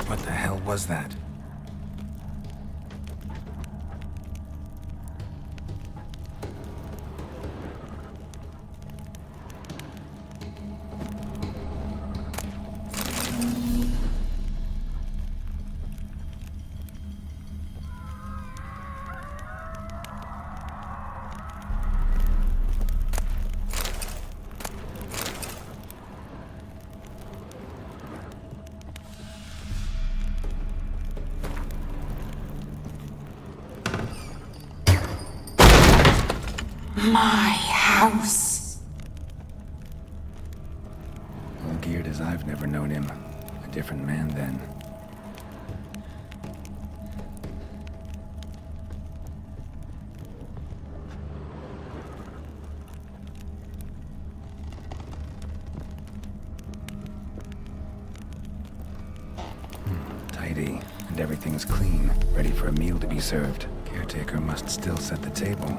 What the hell was that? My house. All geared as I've never known him. A different man then. Tidy, and everything's clean, ready for a meal to be served. Caretaker must still set the table.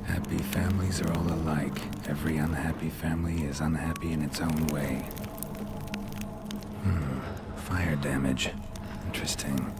Happy families are all alike. Every unhappy family is unhappy in its own way. Fire damage. Interesting.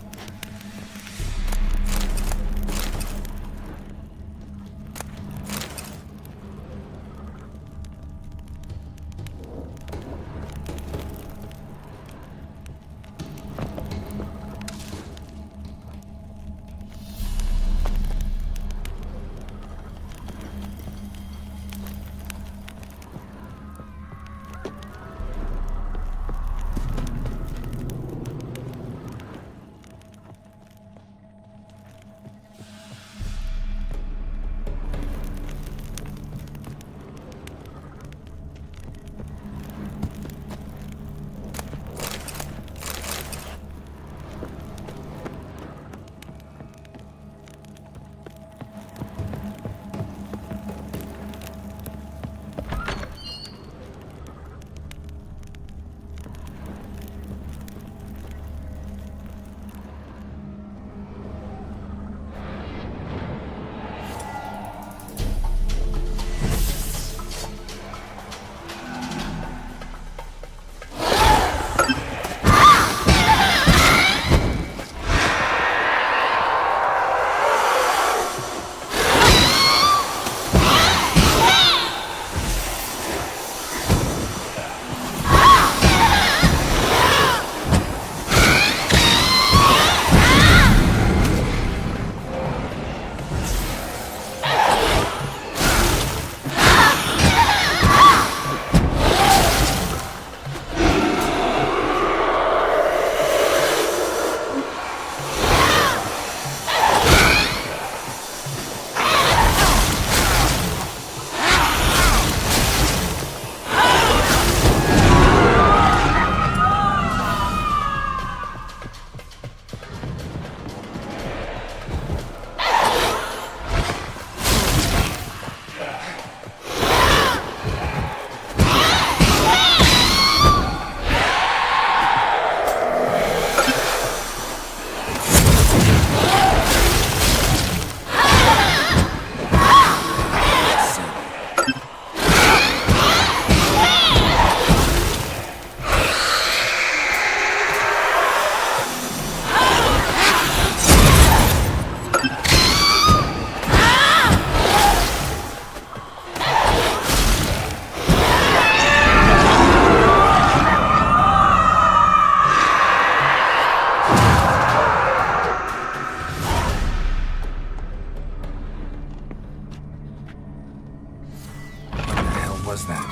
was that?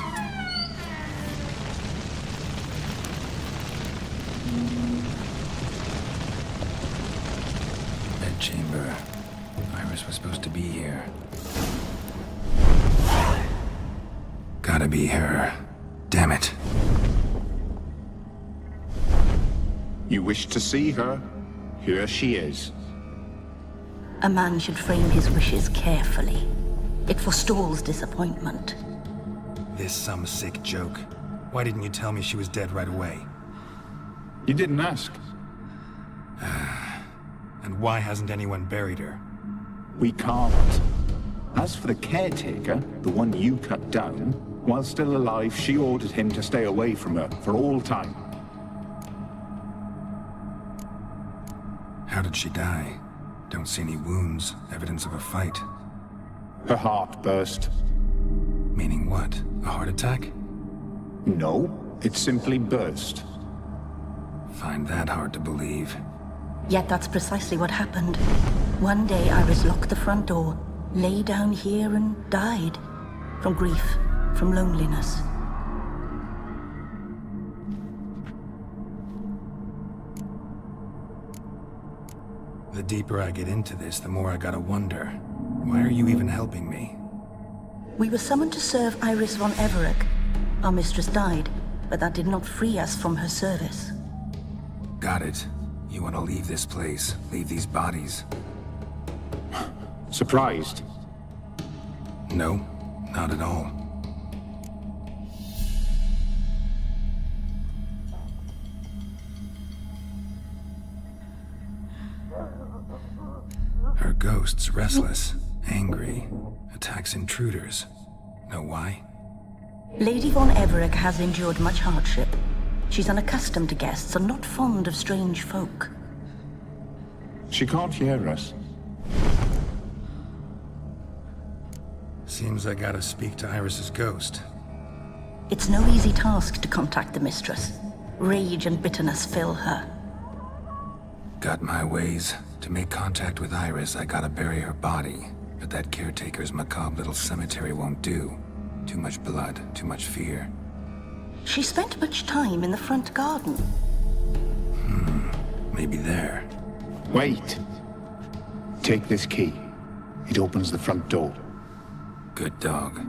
Bedchamber. Iris was supposed to be here. Gotta be her. Damn it. You wish to see her? Here she is. A man should frame his wishes carefully. It forestalls disappointment. This some sick joke. Why didn't you tell me she was dead right away? You didn't ask. And why hasn't anyone buried her? We can't. As for the caretaker, the one you cut down, while still alive, she ordered him to stay away from her for all time. How did she die? Don't see any wounds, evidence of a fight. Her heart burst. Meaning what? A heart attack? No, it simply burst. Find that hard to believe. Yet that's precisely what happened. One day Iris locked the front door, lay down here and died. From grief, from loneliness. The deeper I get into this, the more I gotta wonder. Why are you even helping me? We were summoned to serve Iris von Everett. Our mistress died, but that did not free us from her service. Got it. You want to leave this place, leave these bodies? Surprised? No, not at all. Her ghost's restless, angry, attacks intruders. Know why? Lady von Everett has endured much hardship. She's unaccustomed to guests and not fond of strange folk. She can't hear us. Seems I gotta speak to Iris's ghost. It's no easy task to contact the mistress. Rage and bitterness fill her. Got my ways. To make contact with Iris, I gotta bury her body. But that caretaker's macabre little cemetery won't do. Too much blood, too much fear. She spent much time in the front garden. Maybe there. Wait. Take this key. It opens the front door. Good dog.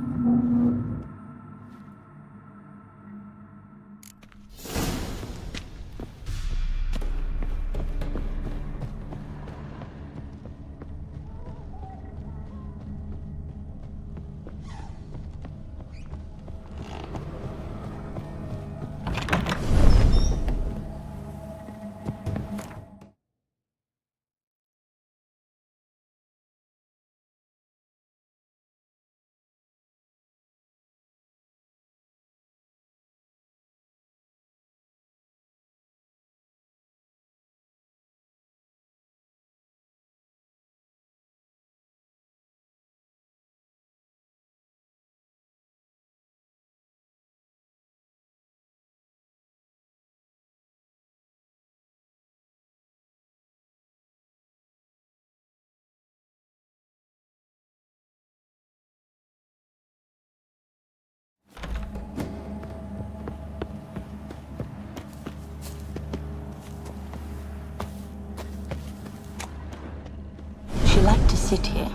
She liked to sit here,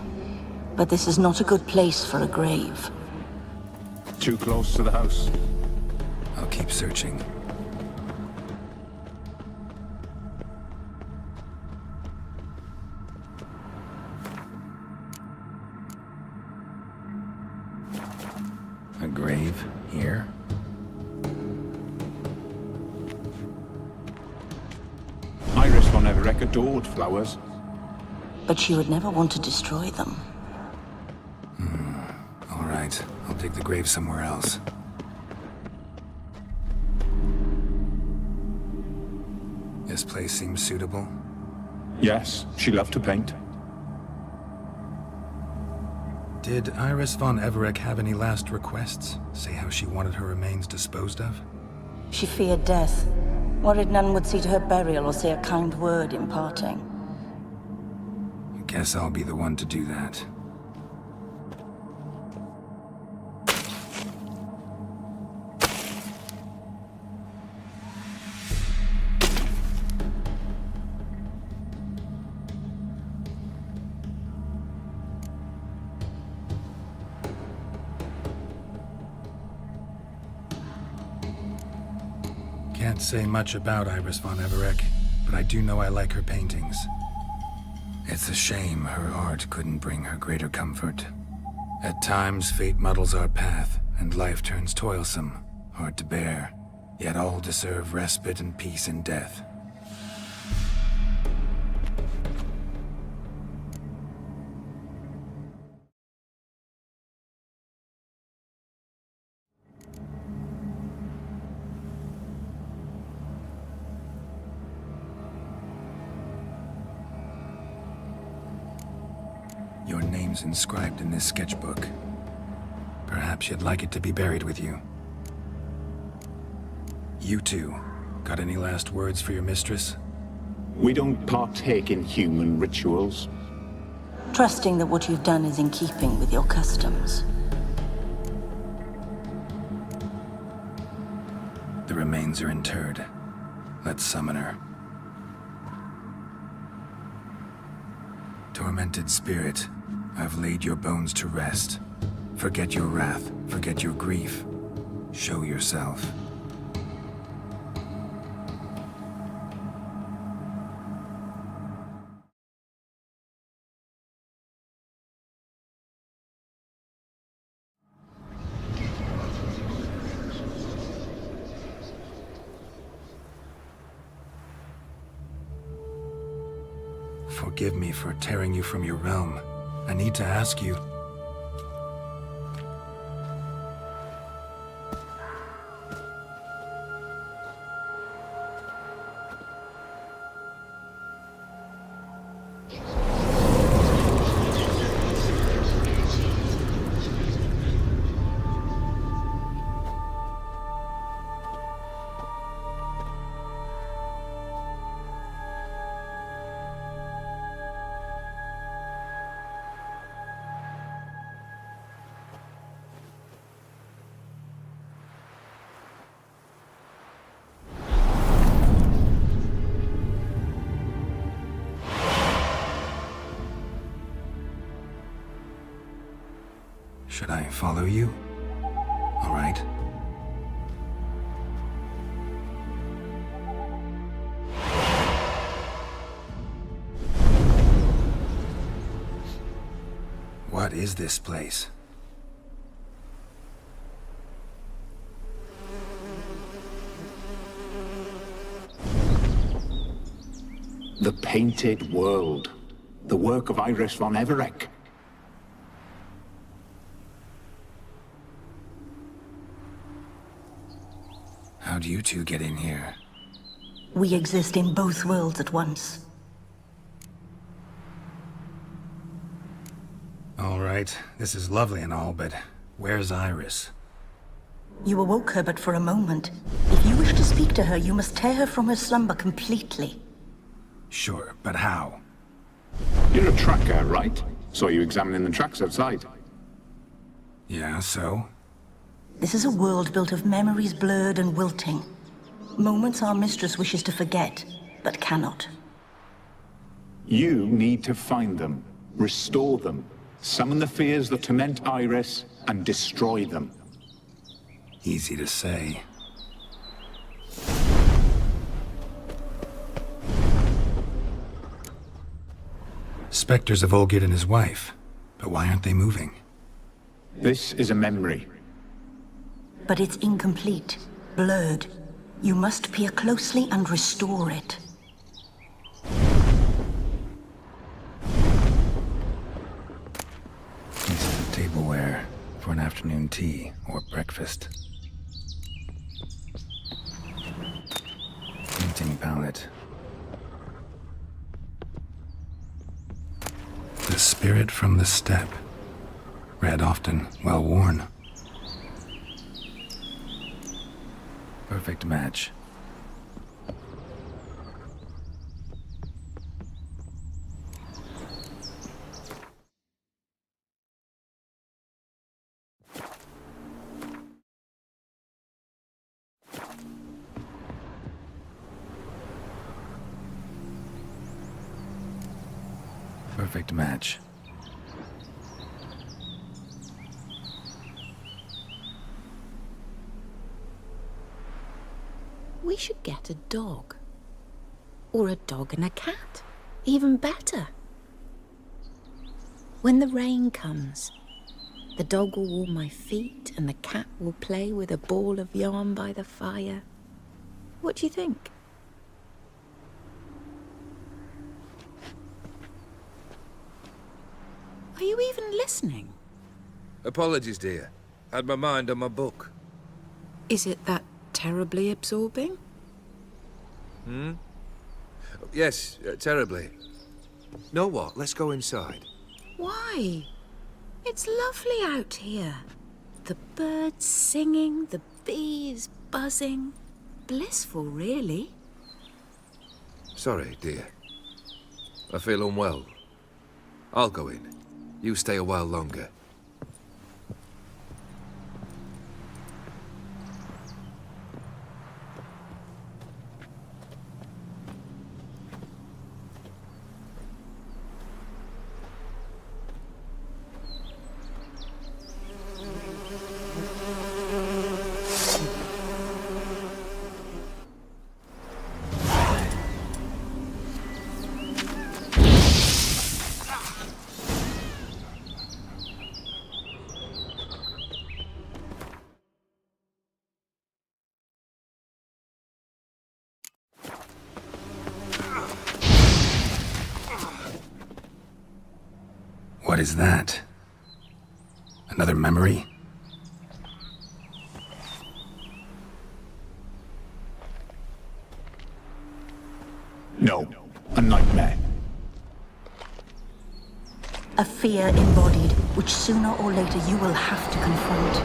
but this is not a good place for a grave. Too close to the house. I'll keep searching. A grave here? Iris von Everett adored flowers. But she would never want to destroy them. All right, I'll dig the grave somewhere else. This place seems suitable. Yes, she loved to paint. Did Iris von Everett have any last requests? Say how she wanted her remains disposed of? She feared death, worried none would see to her burial or say a kind word in parting. Guess I'll be the one to do that. Can't say much about Iris von Everec, but I do know I like her paintings. It's a shame her art couldn't bring her greater comfort. At times, fate muddles our path, and life turns toilsome, hard to bear. Yet all deserve respite and peace in death. Your name's inscribed in this sketchbook. Perhaps you'd like it to be buried with you. You two, got any last words for your mistress? We don't partake in human rituals. Trusting that what you've done is in keeping with your customs. The remains are interred. Let's summon her. Tormented spirit, I've laid your bones to rest. Forget your wrath, forget your grief. Show yourself. Forgive me for tearing you from your realm. I need to ask you. Should I follow you? All right. What is this place? The Painted World. The work of Iris von Everec. How'd you two get in here? We exist in both worlds at once. All right, this is lovely and all, but where's Iris? You awoke her but for a moment. If you wish to speak to her, you must tear her from her slumber completely. Sure, but how? You're a tracker, right? Saw you examining the tracks outside. Yeah, so? This is a world built of memories blurred and wilting. Moments our mistress wishes to forget, but cannot. You need to find them, restore them, summon the fears that torment Iris, and destroy them. Easy to say. Spectres of Olgid and his wife. But why aren't they moving? This is a memory. But it's incomplete, blurred. You must peer closely and restore it. Pieces of tableware for an afternoon tea or breakfast. Painting palette. The spirit from the steppe. Read often, well worn. Perfect match. Perfect match. We should get a dog. Or a dog and a cat. Even better. When the rain comes, the dog will warm my feet and the cat will play with a ball of yarn by the fire. What do you think? Are you even listening? Apologies, dear. Had my mind on my book. Is it that terribly absorbing? Yes, terribly. Know what? Let's go inside. Why? It's lovely out here. The birds singing, the bees buzzing. Blissful, really. Sorry, dear. I feel unwell. I'll go in. You stay a while longer. What is that? Another memory? No, a nightmare. A fear embodied, which sooner or later you will have to confront.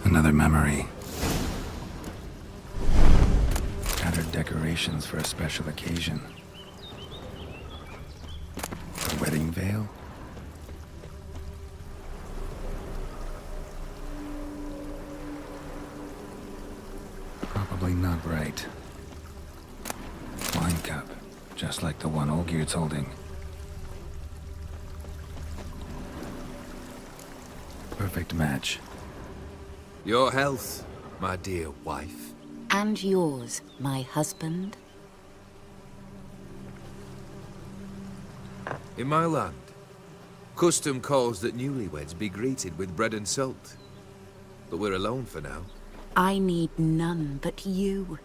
Another memory. Gathered decorations for a special occasion. A wedding veil? Probably not right. Wine cup, just like the one Olgier's holding. Perfect match. Your health, my dear wife. And yours, my husband. In my land, custom calls that newlyweds be greeted with bread and salt. But we're alone for now. I need none but you.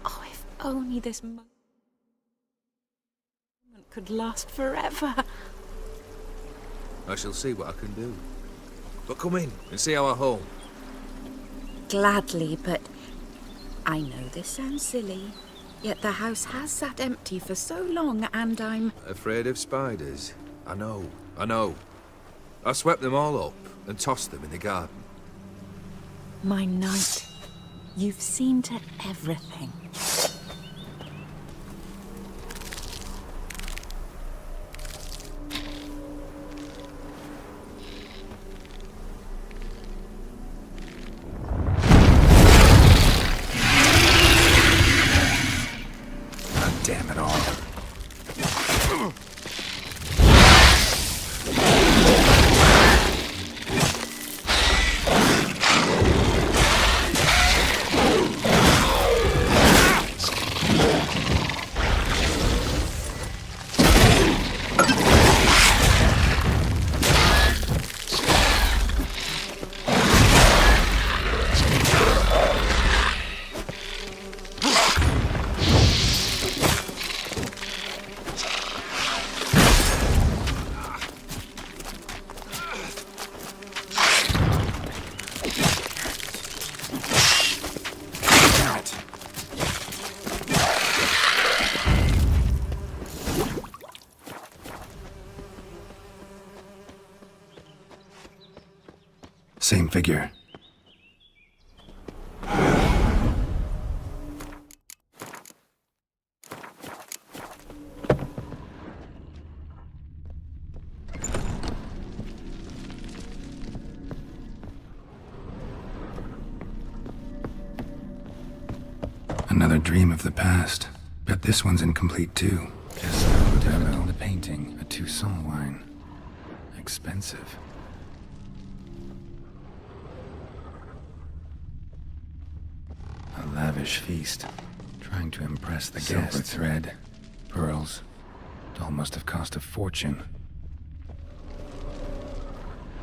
Oh, if only this moment could last forever. I shall see what I can do. But come in and see our home. Gladly, but I know this sounds silly, yet the house has sat empty for so long and I'm... Afraid of spiders? I know, I know. I swept them all up and tossed them in the garden. My knight, you've seen to everything. Damn it all. Same figure. Another dream of the past. Bet this one's incomplete too. Guess I would have it on the painting. A Toussaint wine. Expensive. A lavish feast. Trying to impress the Silver guests. Thread. Pearls. Doll must have cost a fortune.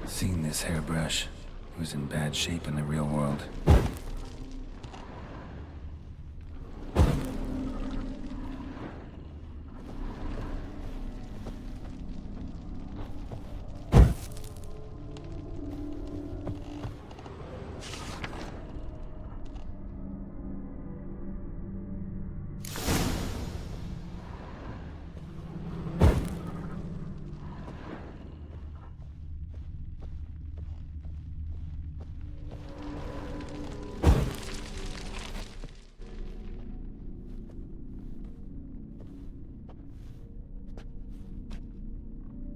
Seen this hairbrush. It was in bad shape in the real world.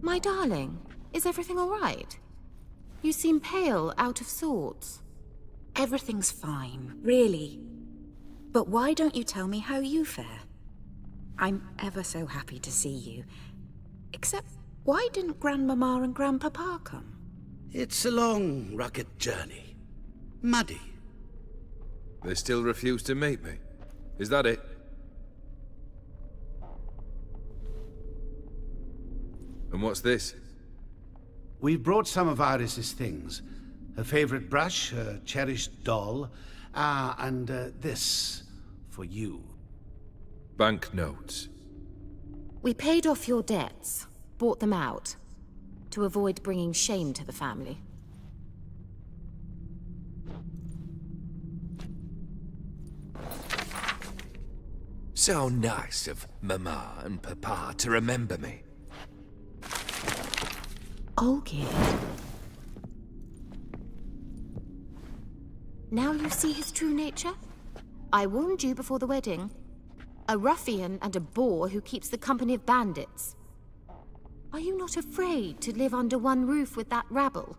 My darling, is everything all right? You seem pale, out of sorts. Everything's fine, really. But why don't you tell me how you fare? I'm ever so happy to see you. Except, why didn't Grandmama and Grandpapa come? It's a long, rugged journey. Muddy. They still refuse to meet me. Is that it? And what's this? We've brought some of Iris's things. Her favorite brush, her cherished doll, and this for you. Banknotes. We paid off your debts, bought them out, to avoid bringing shame to the family. So nice of Mama and Papa to remember me. Olgierd. Now you see his true nature? I warned you before the wedding. A ruffian and a boor who keeps the company of bandits. Are you not afraid to live under one roof with that rabble?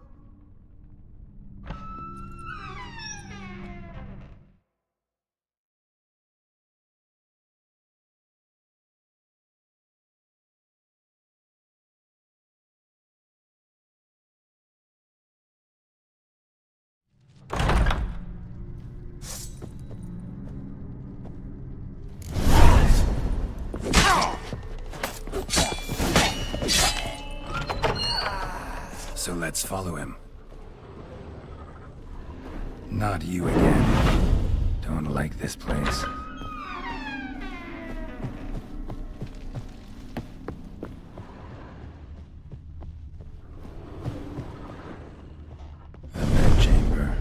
So let's follow him. Not you again. Don't like this place. A bed chamber.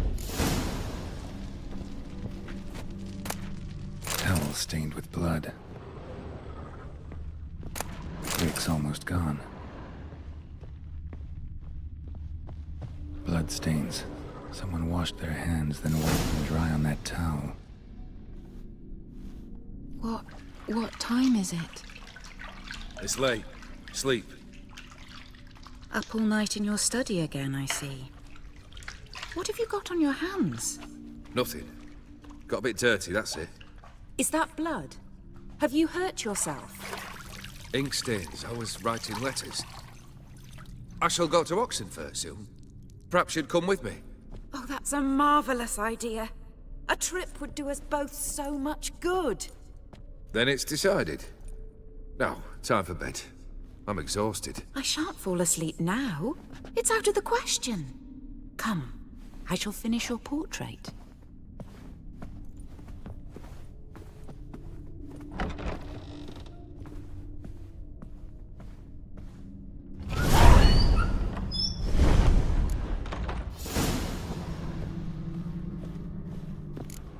Towel stained with blood. Rick's almost gone. Blood stains. Someone washed their hands, then wiped them dry on that towel. What time is it? It's late. Sleep. Up all night in your study again, I see. What have you got on your hands? Nothing. Got a bit dirty, that's it. Is that blood? Have you hurt yourself? Ink stains. I was writing letters. I shall go to Oxenfurt soon. Perhaps you'd come with me. Oh, that's a marvelous idea. A trip would do us both so much good. Then it's decided. Now, time for bed. I'm exhausted. I shan't fall asleep now. It's out of the question. Come, I shall finish your portrait.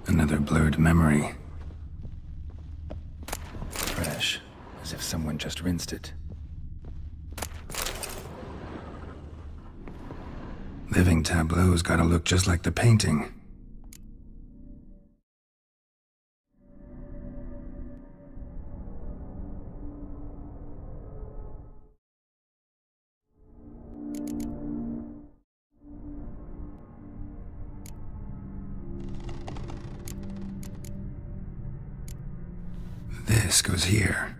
Another blurred memory. Fresh, as if someone just rinsed it. living tableau's gotta look just like the painting. This goes here.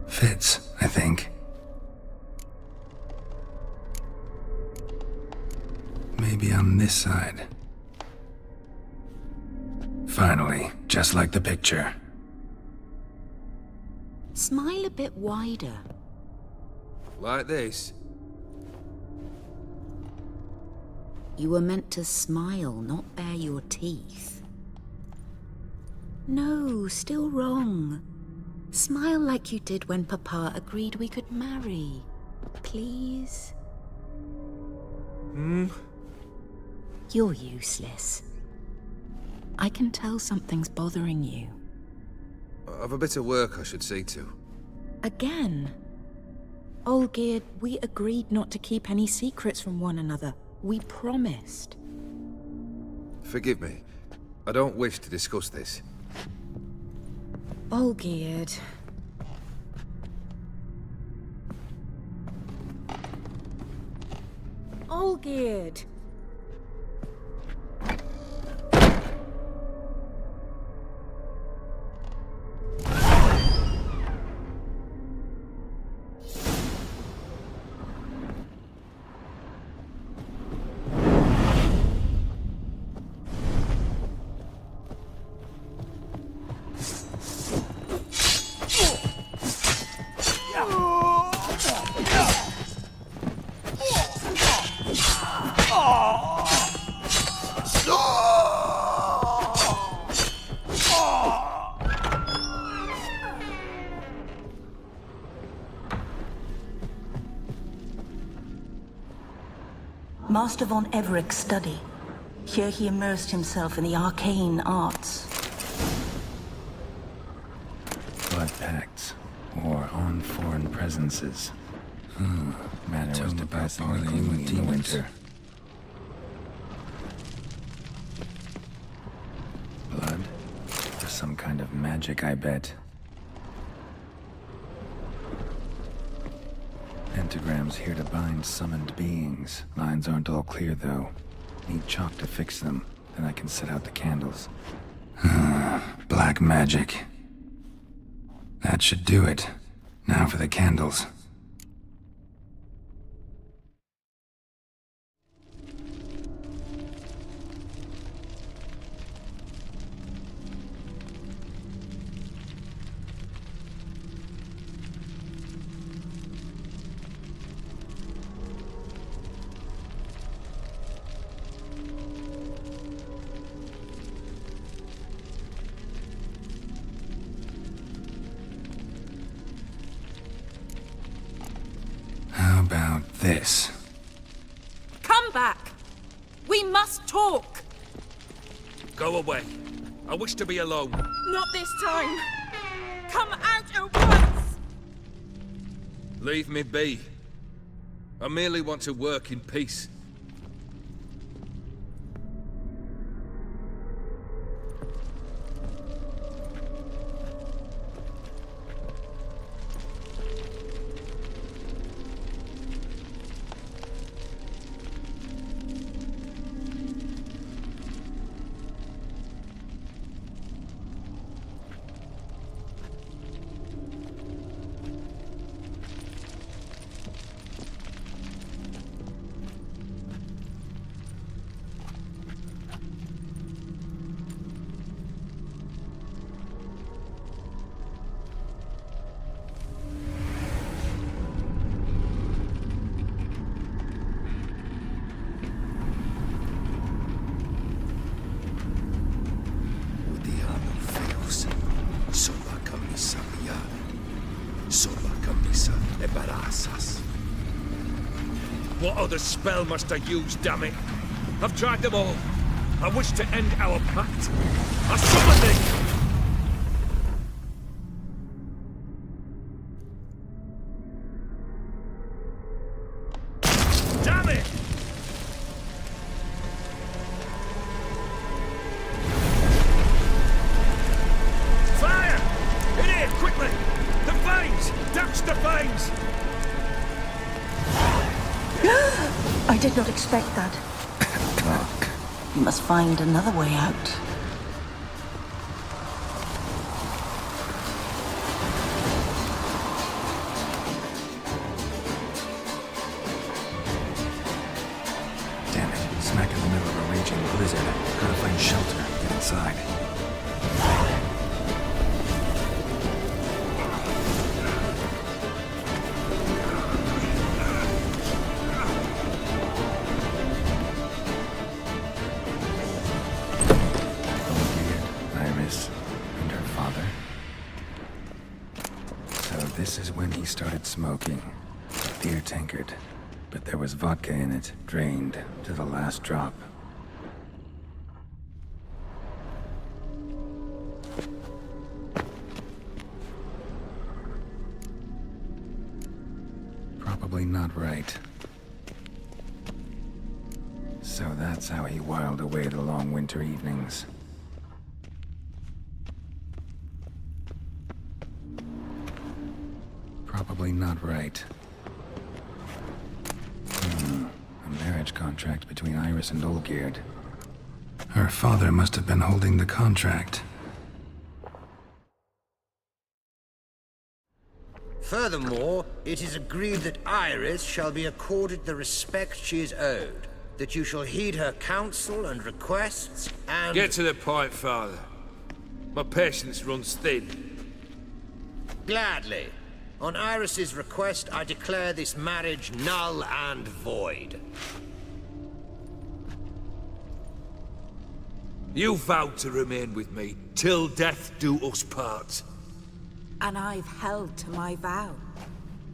Fits, I think. Maybe on this side. Finally, just like the picture. Smile a bit wider. Like this? You were meant to smile, not bare your teeth. No, still wrong. Smile like you did when Papa agreed we could marry. Please? You're useless. I can tell something's bothering you. I've a bit of work I should see to. Again? Olgierd, we agreed not to keep any secrets from one another. We promised. Forgive me. I don't wish to discuss this. Olgierd. Olgierd! Master von Everett's study. Here he immersed himself in the arcane arts. Blood pacts, or on foreign presences. Matter was depressingly gloomy in the winter. Blood? For some kind of magic, I bet. Pentagrams here to bind summoned beings. Lines aren't all clear, though. Need chalk to fix them, then I can set out the candles. Black magic. That should do it. Now for the candles. How about this? Come back! We must talk! Go away. I wish to be alone. Not this time! Come out at once! Leave me be. I merely want to work in peace. What other spell must I use, damn it? I've tried them all. I wish to end our pact. I summon thee! I did not expect that. Look. You must find another way out. Damn it. Smack in the middle of a raging blizzard. Gotta find shelter. Get inside. Iris and her father. So this is when he started smoking. Beer tankard. But there was vodka in it, drained to the last drop. Probably not right. So that's how he whiled away the long winter evenings. Probably not right. A marriage contract between Iris and Olgierd. Her father must have been holding the contract. Furthermore, it is agreed that Iris shall be accorded the respect she is owed, that you shall heed her counsel and requests, and... Get to the point, Father. My patience runs thin. Gladly. On Iris's request, I declare this marriage null and void. You vowed to remain with me till death do us part. And I've held to my vow.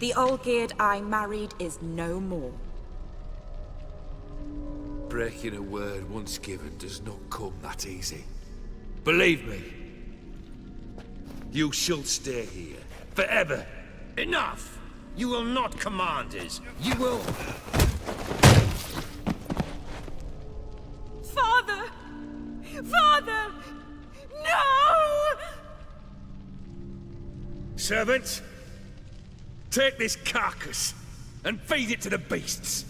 The Olgierd I married is no more. Breaking a word once given does not come that easy. Believe me, you shall stay here forever. Enough! You will not command us. You will... Father! Father! No! Servant, take this carcass and feed it to the beasts.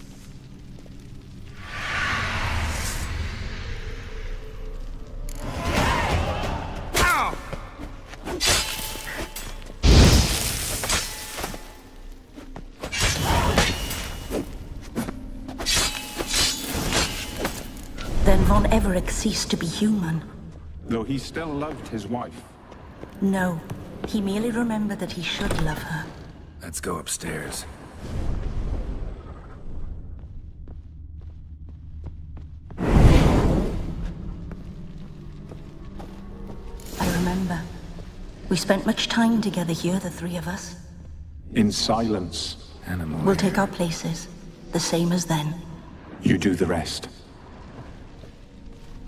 Ow! Then Von Everett ceased to be human. Though he still loved his wife. No, he merely remembered that he should love her. Let's go upstairs. I remember. We spent much time together here, the three of us. In silence. Animal. We'll take our places, the same as then. You do the rest.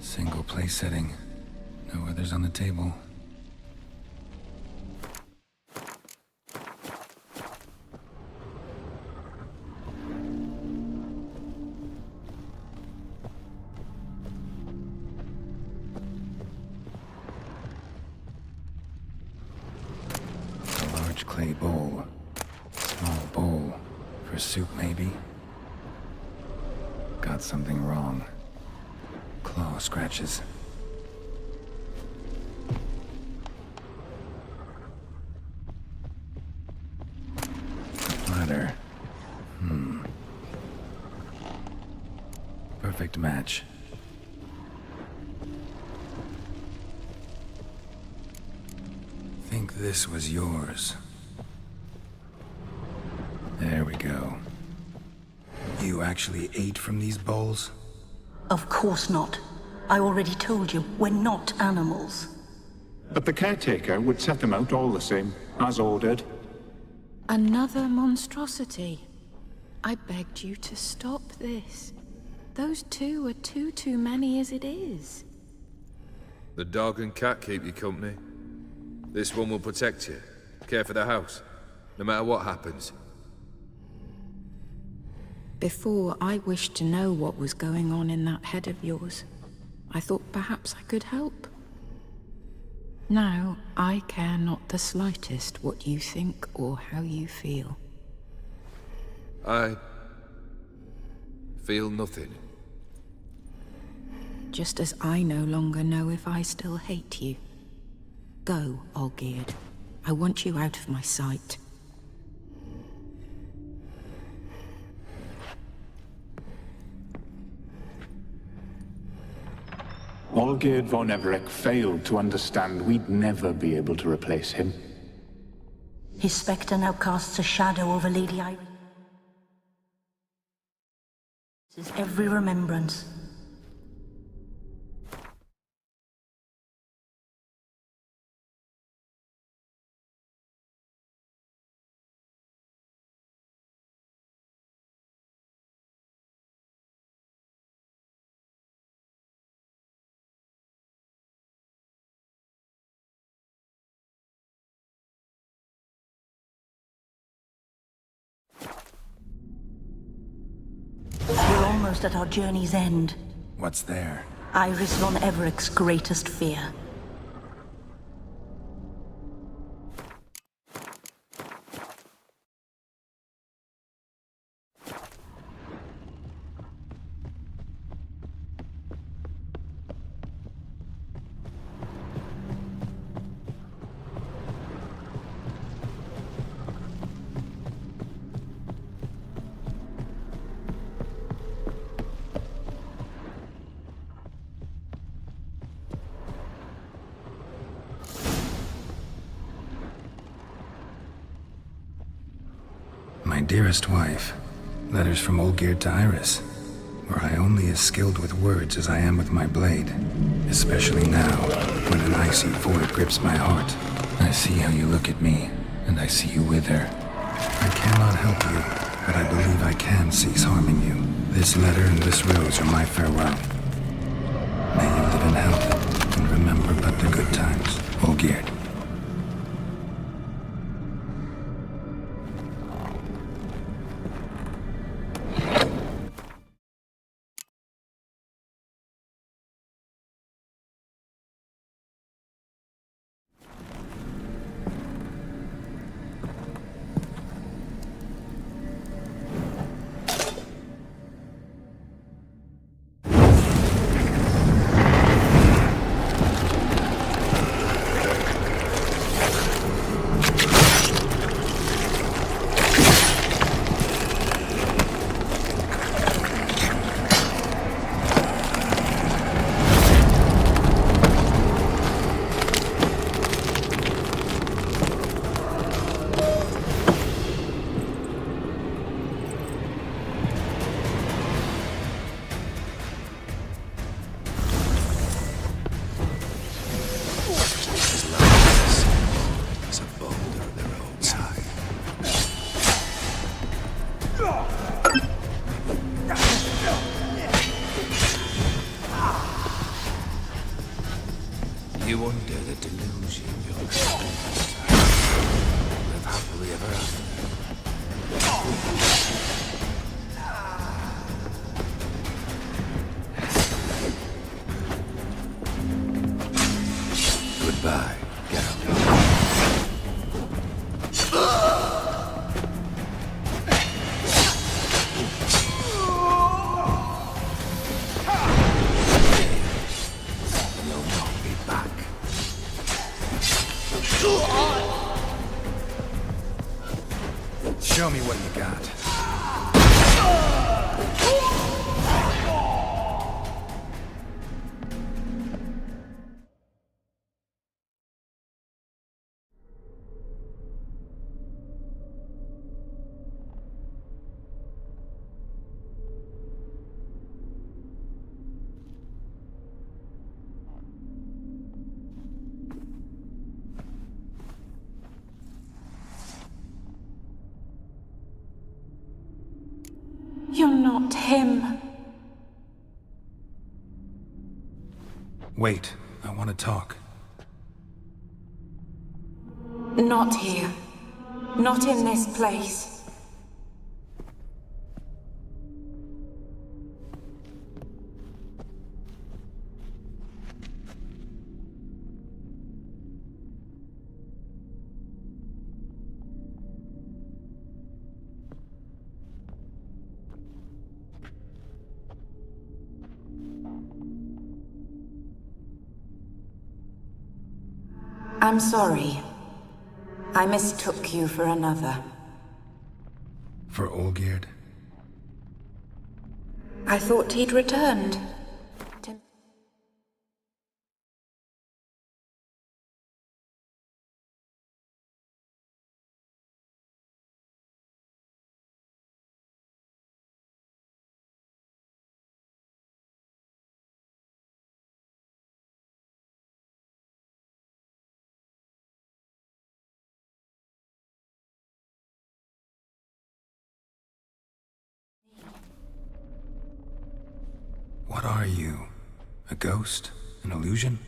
Single place setting. No others on the table. A large clay bowl. Small bowl. For soup, maybe? Got something wrong. Claw scratches. Ladder. Perfect match. Think this was yours. There we go. You actually ate from these bowls? Of course not. I already told you, we're not animals. But the caretaker would set them out all the same, as ordered. Another monstrosity. I begged you to stop this. Those two are too many as it is. The dog and cat keep you company. This one will protect you, care for the house, no matter what happens. Before, I wished to know what was going on in that head of yours. I thought perhaps I could help. Now, I care not the slightest what you think or how you feel. I Feel nothing. Just as I no longer know if I still hate you. Go, Olgierd. I want you out of my sight. Olgierd von Everec failed to understand we'd never be able to replace him. His spectre now casts a shadow over Lady Iris. This is every remembrance. We're almost at our journey's end. What's there? Iris von Everec's greatest fear. My dearest wife, letters from Olgierd to Iris. Were I only as skilled with words as I am with my blade, especially now, when an icy void grips my heart. I see how you look at me, and I see you wither. I cannot help you, but I believe I can cease harming you. This letter and this rose are my farewell. May you live in health, and remember but the good times, Olgierd. You under the delusion you're live happily ever after. Goodbye, Geralt. Show me what you got. You're not him. Wait, I want to talk. Not here. Not in this place. I'm sorry. I mistook you for another. For Olgierd? I thought he'd returned. What are you? A ghost? An illusion?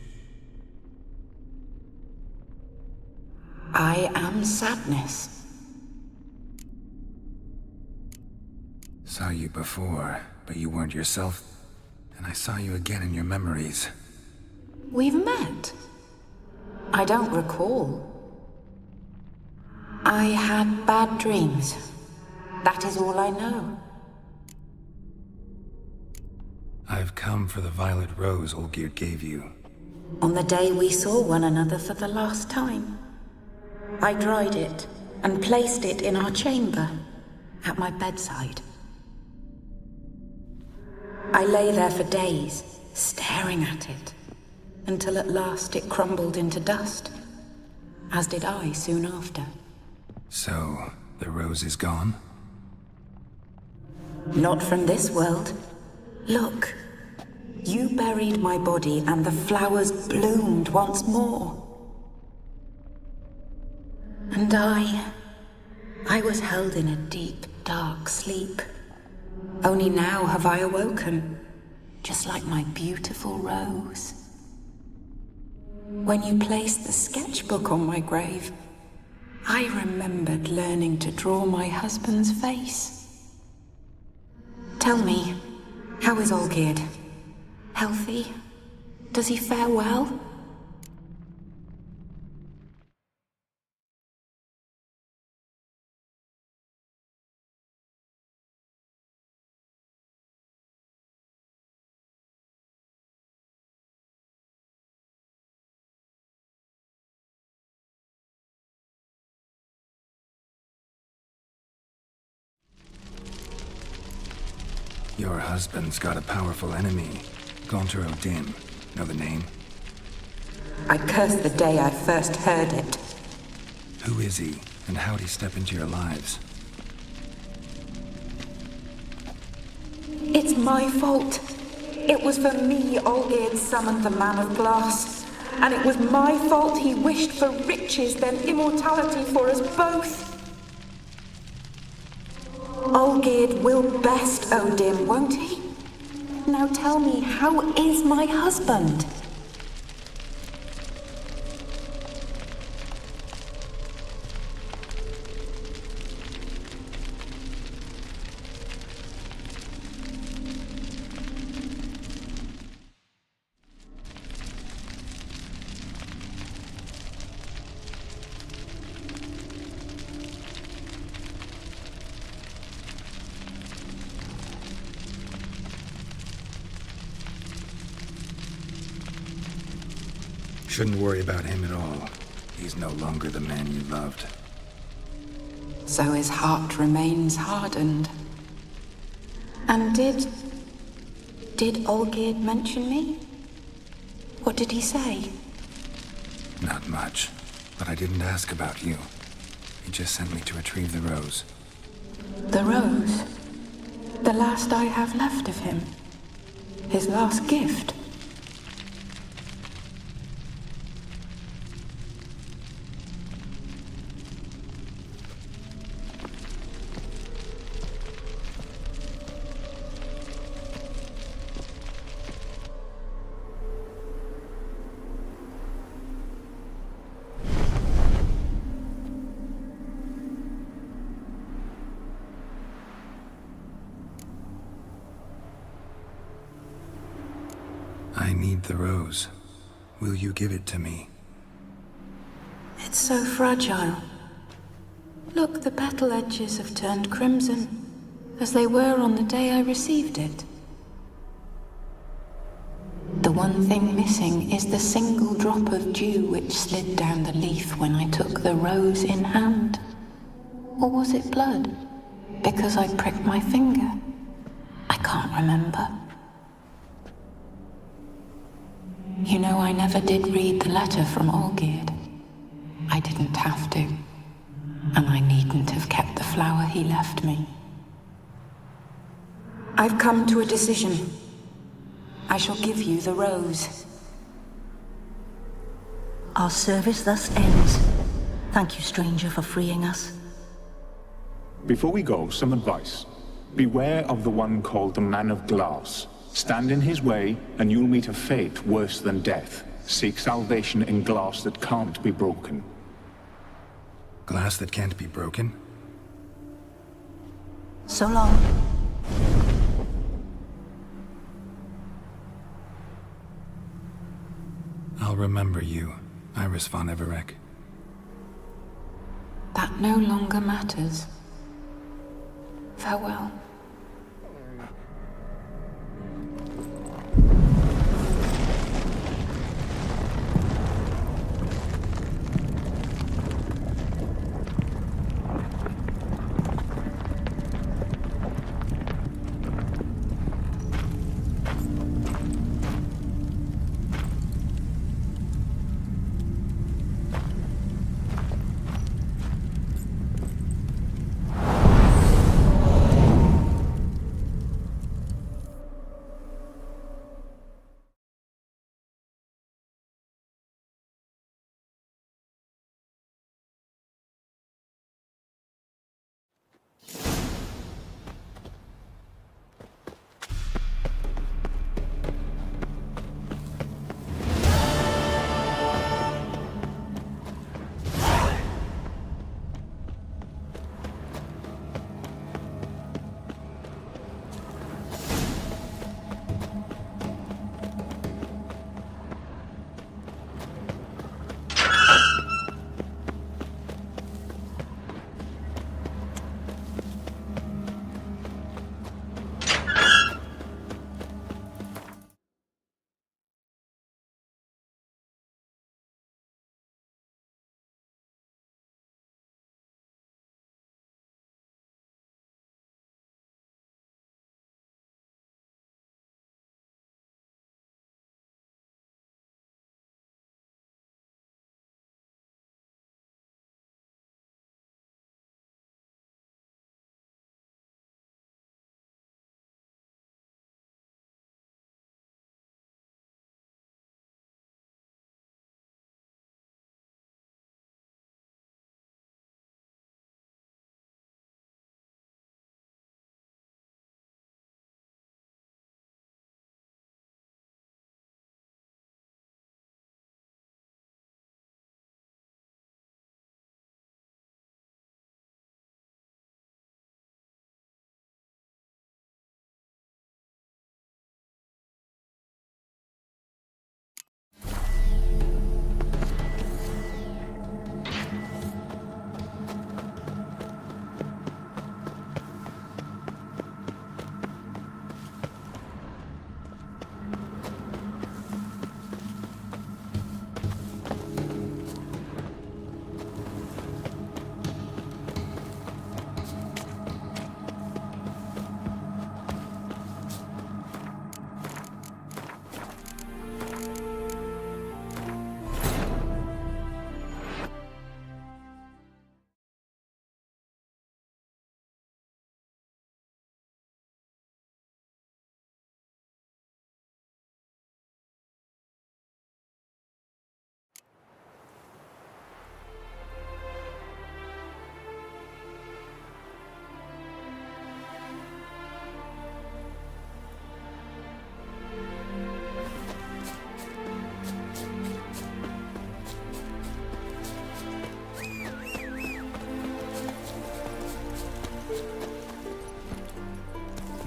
I am sadness. Saw you before, but you weren't yourself. And I saw you again in your memories. We've met. I don't recall. I had bad dreams. That is all I know. I've come for the violet rose Olgierd gave you. On the day we saw one another for the last time, I dried it and placed it in our chamber, at my bedside. I lay there for days, staring at it, until at last it crumbled into dust, as did I soon after. So, the rose is gone? Not from this world. Look, you buried my body and the flowers bloomed once more. And I was held in a deep, dark sleep. Only now have I awoken, just like my beautiful rose. When you placed the sketchbook on my grave, I remembered learning to draw my husband's face. Tell me, how is Olgierd? Healthy? Does he fare well? Your husband's got a powerful enemy. Gaunter Odin. Know the name? I curse the day I first heard it. Who is he, and how'd he step into your lives? It's my fault. It was for me Olgierd summoned the Man of Glass. And it was my fault he wished for riches than immortality for us both. Olgierd will best Odin, won't he? Now tell me, how is my husband? Shouldn't worry about him at all. He's no longer the man you loved. So his heart remains hardened. And did Olgierd mention me? What did he say? Not much, but I didn't ask about you. He just sent me to retrieve the rose. The rose? The last I have left of him? His last gift? I need the rose. Will you give it to me? It's so fragile. Look, the petal edges have turned crimson, as they were on the day I received it. The one thing missing is the single drop of dew which slid down the leaf when I took the rose in hand. Or was it blood? Because I pricked my finger? I can't remember. You know, I never did read the letter from Olgierd. I didn't have to. And I needn't have kept the flower he left me. I've come to a decision. I shall give you the rose. Our service thus ends. Thank you, stranger, for freeing us. Before we go, some advice. Beware of the one called the Man of Glass. Stand in his way, and you'll meet a fate worse than death. Seek salvation in glass that can't be broken. Glass that can't be broken? So long. I'll remember you, Iris von Everec. That no longer matters. Farewell.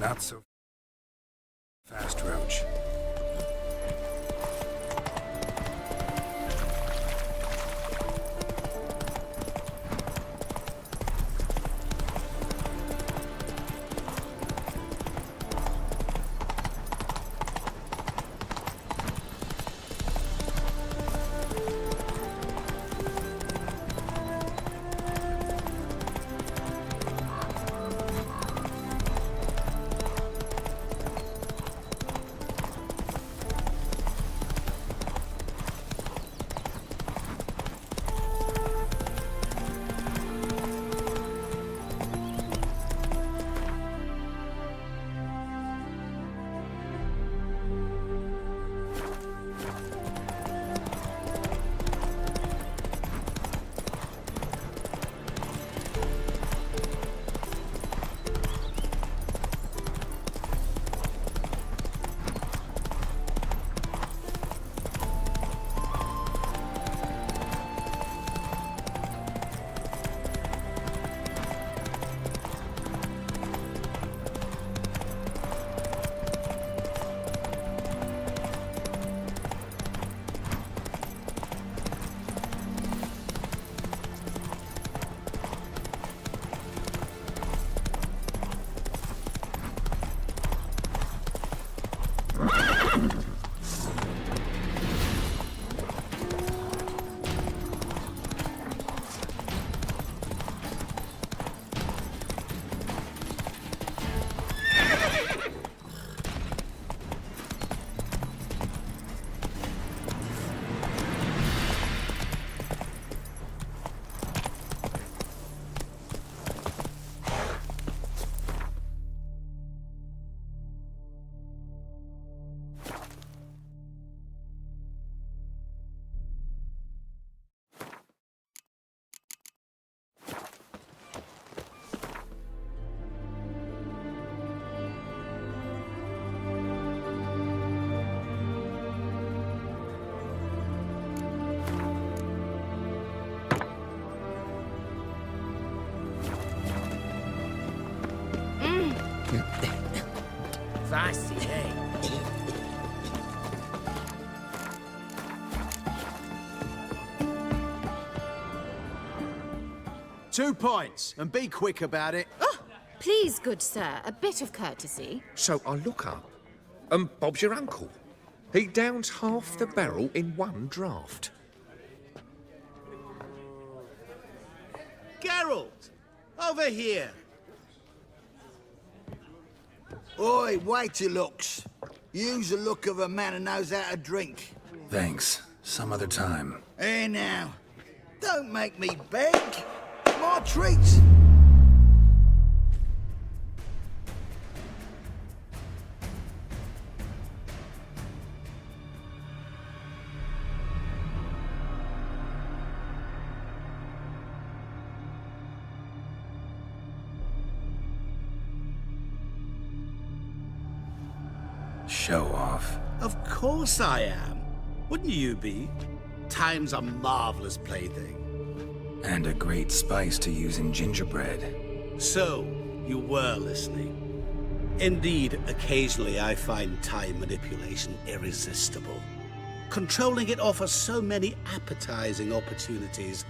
Not so fast, Roach. I see, eh? 2 points, and be quick about it. Oh, please, good sir, a bit of courtesy. So I look up, and Bob's your uncle. He downs half the barrel in one draught. Geralt! Over here! Oi, wait your looks. Use the look of a man who knows how to drink. Thanks. Some other time. Here now. Don't make me beg. More treats. Show off. Of course I am. Wouldn't you be? Time's a marvelous plaything. And a great spice to use in gingerbread. So, you were listening. Indeed, occasionally I find time manipulation irresistible. Controlling it offers so many appetizing opportunities.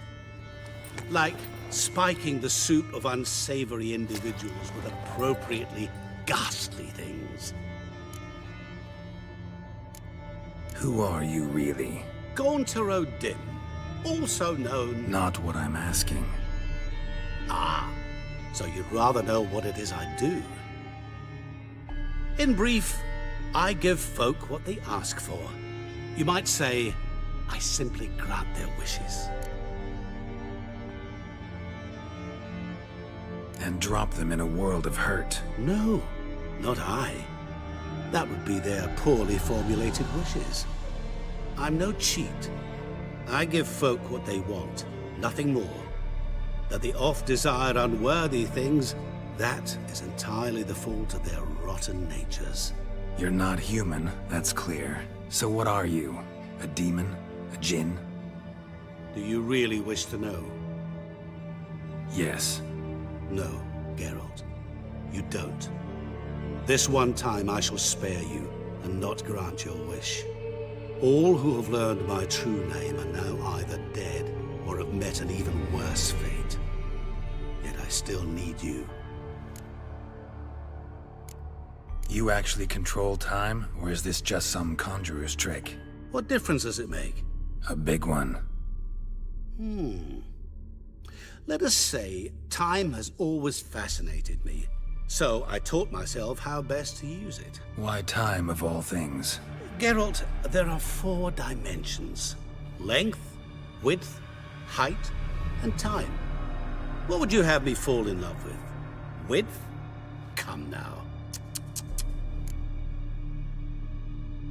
Like spiking the soup of unsavory individuals with appropriately ghastly things. Who are you, really? Gaunter O'Dim, also known... Not what I'm asking. Ah, so you'd rather know what it is I do. In brief, I give folk what they ask for. You might say, I simply grant their wishes. And drop them in a world of hurt. No, not I. That would be their poorly formulated wishes. I'm no cheat. I give folk what they want, nothing more. That they oft desire unworthy things, that is entirely the fault of their rotten natures. You're not human, that's clear. So what are you? A demon? A djinn? Do you really wish to know? Yes. No, Geralt. You don't. This one time I shall spare you, and not grant your wish. All who have learned my true name are now either dead, or have met an even worse fate. Yet I still need you. You actually control time, or is this just some conjurer's trick? What difference does it make? A big one. Let us say, time has always fascinated me. So I taught myself how best to use it. Why time, of all things? Geralt, there are 4 dimensions. Length, width, height, and time. What would you have me fall in love with? Width? Come now.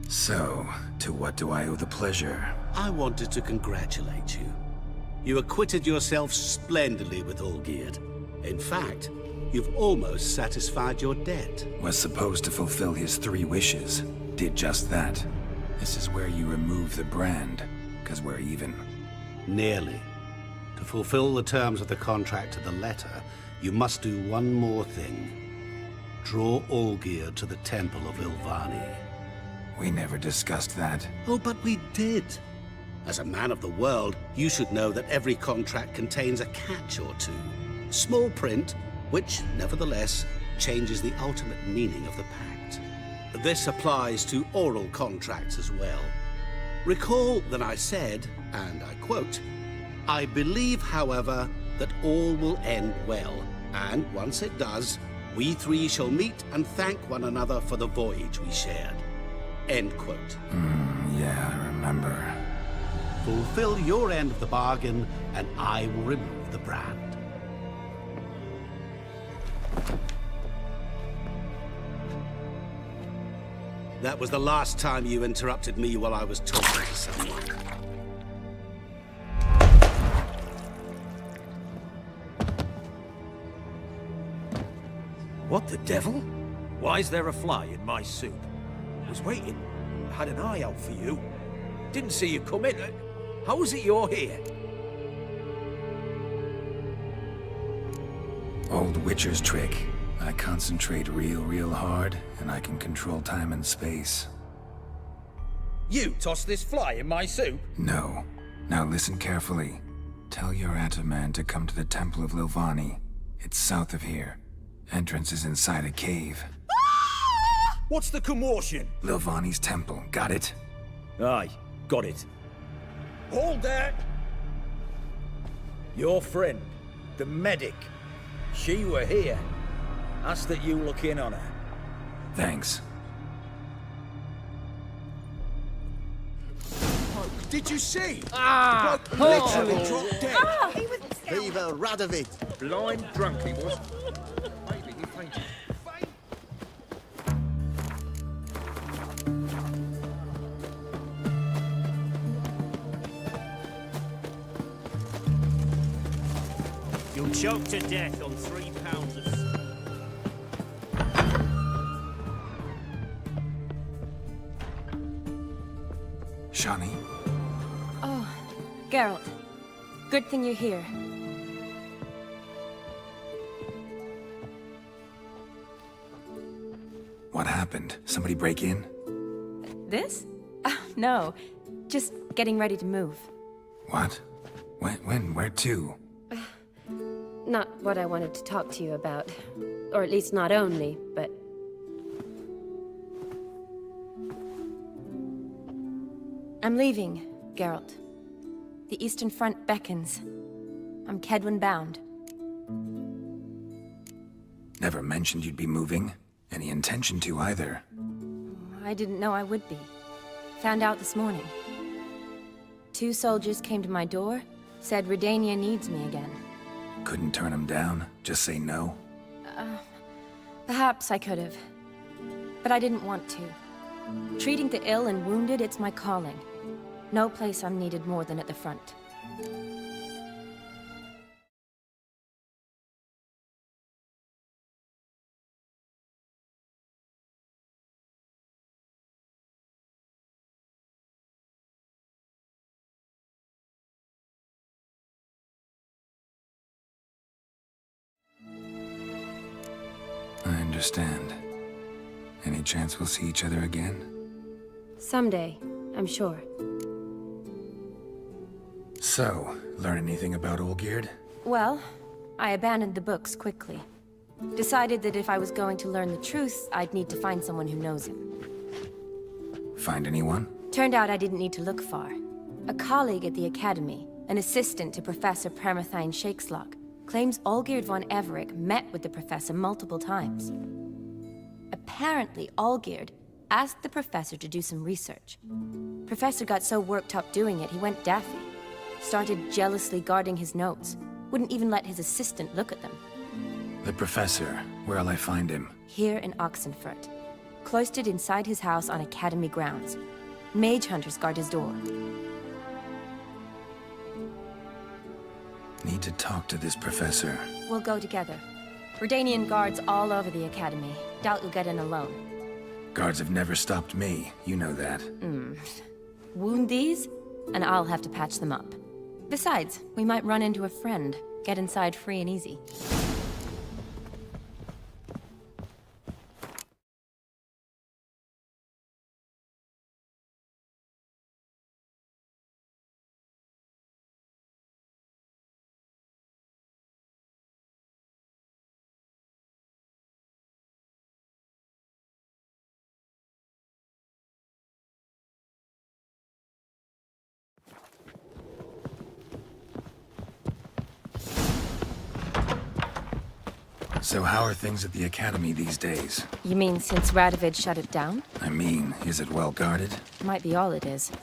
So, to what do I owe the pleasure? I wanted to congratulate you. You acquitted yourself splendidly with Olgierd. In fact, you've almost satisfied your debt. Was supposed to fulfill his 3 wishes. Did just that. This is where you remove the brand, because we're even. Nearly. To fulfill the terms of the contract to the letter, you must do one more thing. Draw Olgierd to the Temple of Ilvani. We never discussed that. Oh, but we did. As a man of the world, you should know that every contract contains a catch or two. Small print, which, nevertheless, changes the ultimate meaning of the pact. This applies to oral contracts as well. Recall that I said, and I quote, "I believe, however, that all will end well, and once it does, we 3 shall meet and thank one another for the voyage we shared." End quote. Yeah, I remember. Fulfill your end of the bargain, and I will remove the brand. That was the last time you interrupted me while I was talking to someone. What the devil? Why is there a fly in my soup? Was waiting. Had an eye out for you. Didn't see you come in. How is it you're here? Old Witcher's trick. I concentrate real hard, and I can control time and space. You tossed this fly in my soup? No. Now listen carefully. Tell your Ataman to come to the Temple of Lilvani. It's south of here. Entrance is inside a cave. What's the commotion? Lilvani's temple, got it? Aye, got it. Hold there! Your friend, the medic, she were here. Ask that you look in on her. Thanks. Did you see? Bloke literally dropped dead. He was Viva Radovid! Blind drunk he was. Maybe he fainted. You'll choke to death on 3 pounds of... Shani? Oh, Geralt. Good thing you're here. What happened? Somebody break in? This? No. Just getting ready to move. What? When? Where to? Not what I wanted to talk to you about. Or at least not only, but... I'm leaving, Geralt. The Eastern Front beckons. I'm Kedwin bound. Never mentioned you'd be moving. Any intention to either. I didn't know I would be. Found out this morning. 2 soldiers came to my door, said Redania needs me again. Couldn't turn him down? Just say no? Perhaps I could have. But I didn't want to. Treating the ill and wounded, it's my calling. No place I'm needed more than at the front. I understand. Any chance we'll see each other again? Someday, I'm sure. So, learn anything about Olgierd? Well, I abandoned the books quickly. Decided that if I was going to learn the truth, I'd need to find someone who knows him. Find anyone? Turned out I didn't need to look far. A colleague at the Academy, an assistant to Professor Permathine Shakeslog, claims Olgierd von Everick met with the professor multiple times. Apparently, Olgierd asked the professor to do some research. Professor got so worked up doing it, he went daffy. Started jealously guarding his notes. Wouldn't even let his assistant look at them. The professor. Where'll I find him? Here in Oxenfurt. Cloistered inside his house on Academy grounds. Mage hunters guard his door. Need to talk to this professor. We'll go together. Redanian guards all over the Academy. Doubt you'll get in alone. Guards have never stopped me. You know that. Wound these, and I'll have to patch them up. Besides, we might run into a friend. Get inside free and easy. So how are things at the Academy these days? You mean since Radovid shut it down? I mean, is it well guarded? Might be all it is.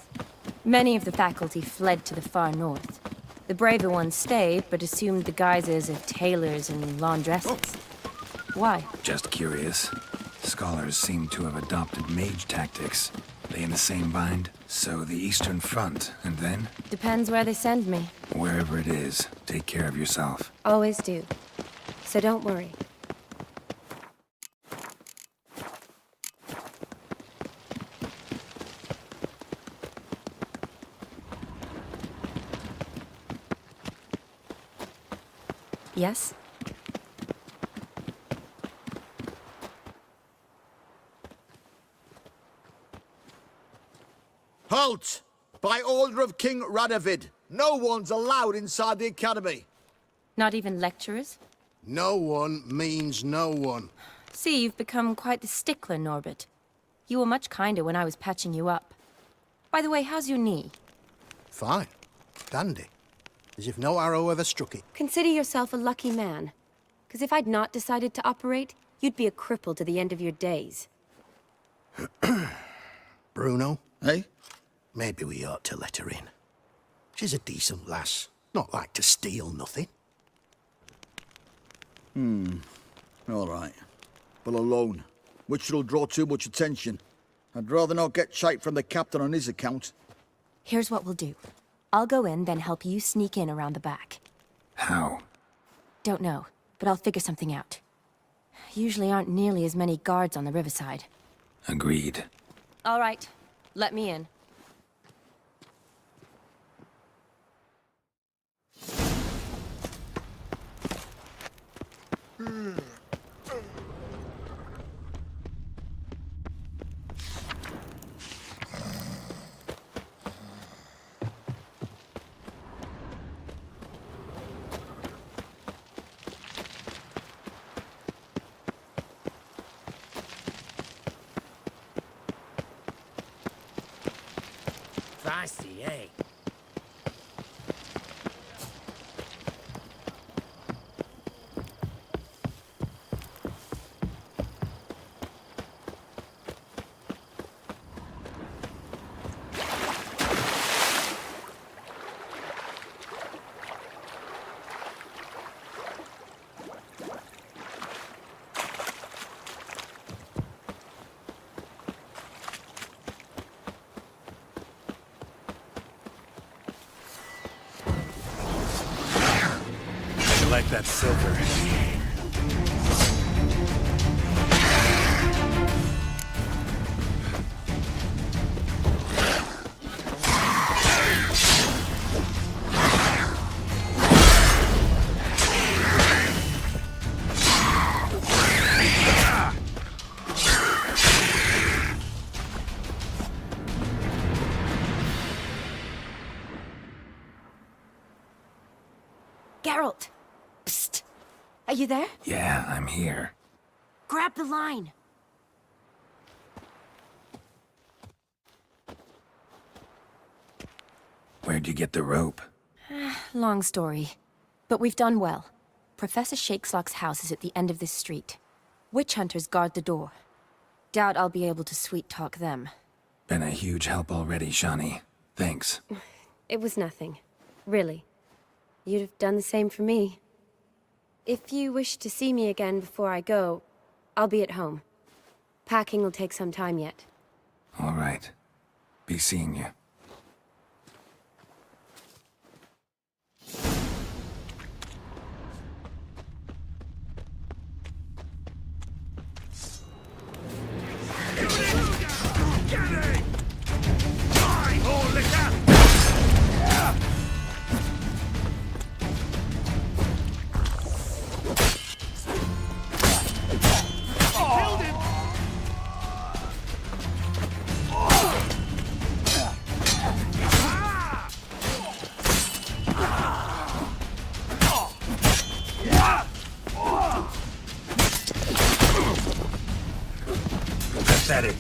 Many of the faculty fled to the far north. The braver ones stayed, but assumed the guises of tailors and laundresses. Why? Just curious. Scholars seem to have adopted mage tactics. They in the same bind? So the Eastern Front, and then? Depends where they send me. Wherever it is, take care of yourself. Always do. So don't worry. Yes? Halt! By order of King Radovid, no one's allowed inside the academy. Not even lecturers? No one means no one. See, you've become quite the stickler, Norbert. You were much kinder when I was patching you up. By the way, how's your knee? Fine. Dandy. As if no arrow ever struck it. Consider yourself a lucky man. Because if I'd not decided to operate, you'd be a cripple to the end of your days. Bruno? Eh? Maybe we ought to let her in. She's a decent lass. Not like to steal nothing. All right. But alone, which will draw too much attention. I'd rather not get shite from the captain on his account. Here's what we'll do. I'll go in, then help you sneak in around the back. How? Don't know, but I'll figure something out. Usually aren't nearly as many guards on the riverside. Agreed. All right, let me in. Fancy, eh? I like that silver. Geralt! Psst! Are you there? Yeah, I'm here. Grab the line! Where'd you get the rope? Long story. But we've done well. Professor Shakeslock's house is at the end of this street. Witch hunters guard the door. Doubt I'll be able to sweet-talk them. Been a huge help already, Shani. Thanks. It was nothing. Really. You'd have done the same for me. If you wish to see me again before I go, I'll be at home. Packing will take some time yet. All right. Be seeing you. Pathetic.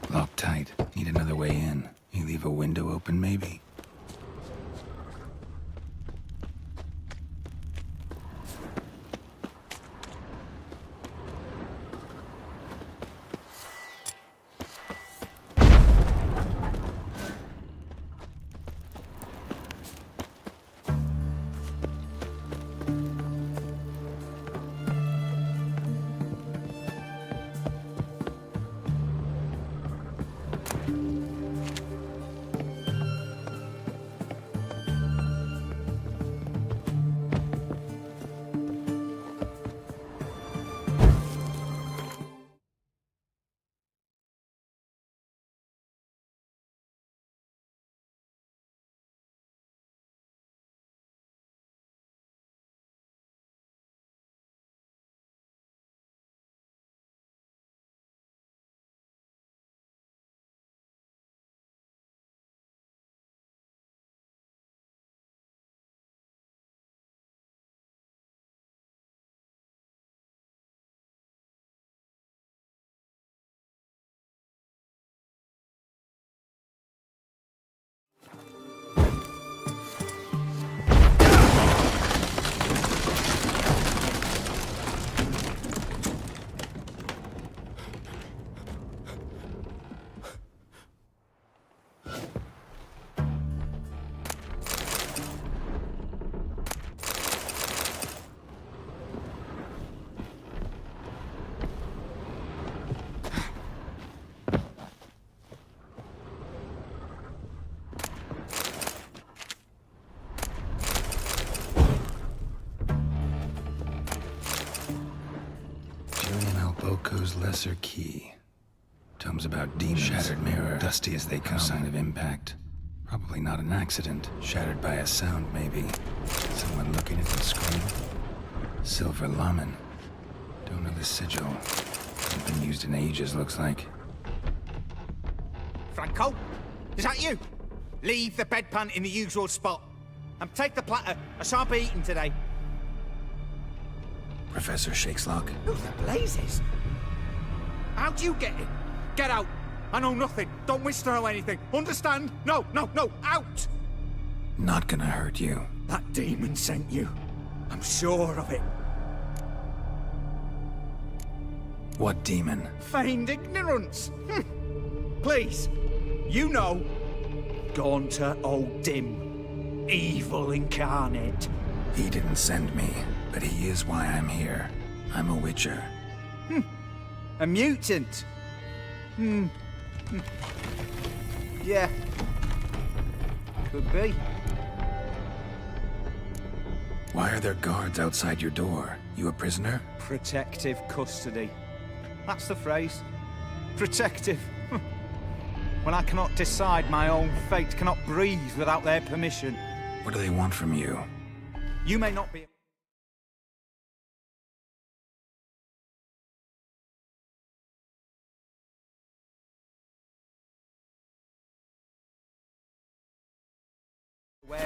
Locked tight. Need another way in. You leave a window open, maybe? Volko's Lesser Key. Tomes about demons. Shattered mirror. Dusty as they come. No sign of impact. Probably not an accident. Shattered by a sound, maybe. Someone looking at the screen. Silver Lamen. Don't know the sigil. Hasn't been used in ages, looks like. Franco? Is that you? Leave the bedpan in the usual spot. And take the platter. I shan't be eating today. Professor Shakeslock? Who the blazes? How'd you get in? Get out! I know nothing. Don't wish to know anything. Understand? No, no, no! Out! Not gonna hurt you. That demon sent you. I'm sure of it. What demon? Feigned ignorance. Please, you know. Gaunter O'Dim. Evil incarnate. He didn't send me, but he is why I'm here. I'm a witcher. A mutant. Yeah. Could be. Why are there guards outside your door? You a prisoner? Protective custody. That's the phrase. Protective. When I cannot decide my own fate, cannot breathe without their permission. What do they want from you? You may not be...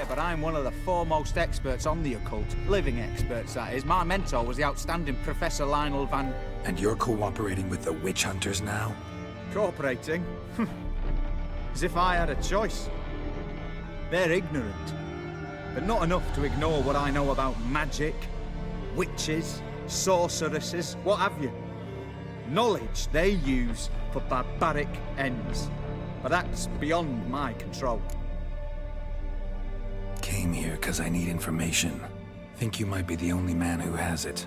but I'm one of the foremost experts on the occult. Living experts, that is. My mentor was the outstanding Professor Lionel Van... And you're cooperating with the witch hunters now? Cooperating? As if I had a choice. They're ignorant, but not enough to ignore what I know about magic, witches, sorceresses, what have you. Knowledge they use for barbaric ends. But that's beyond my control. Came here because I need information. Think you might be the only man who has it.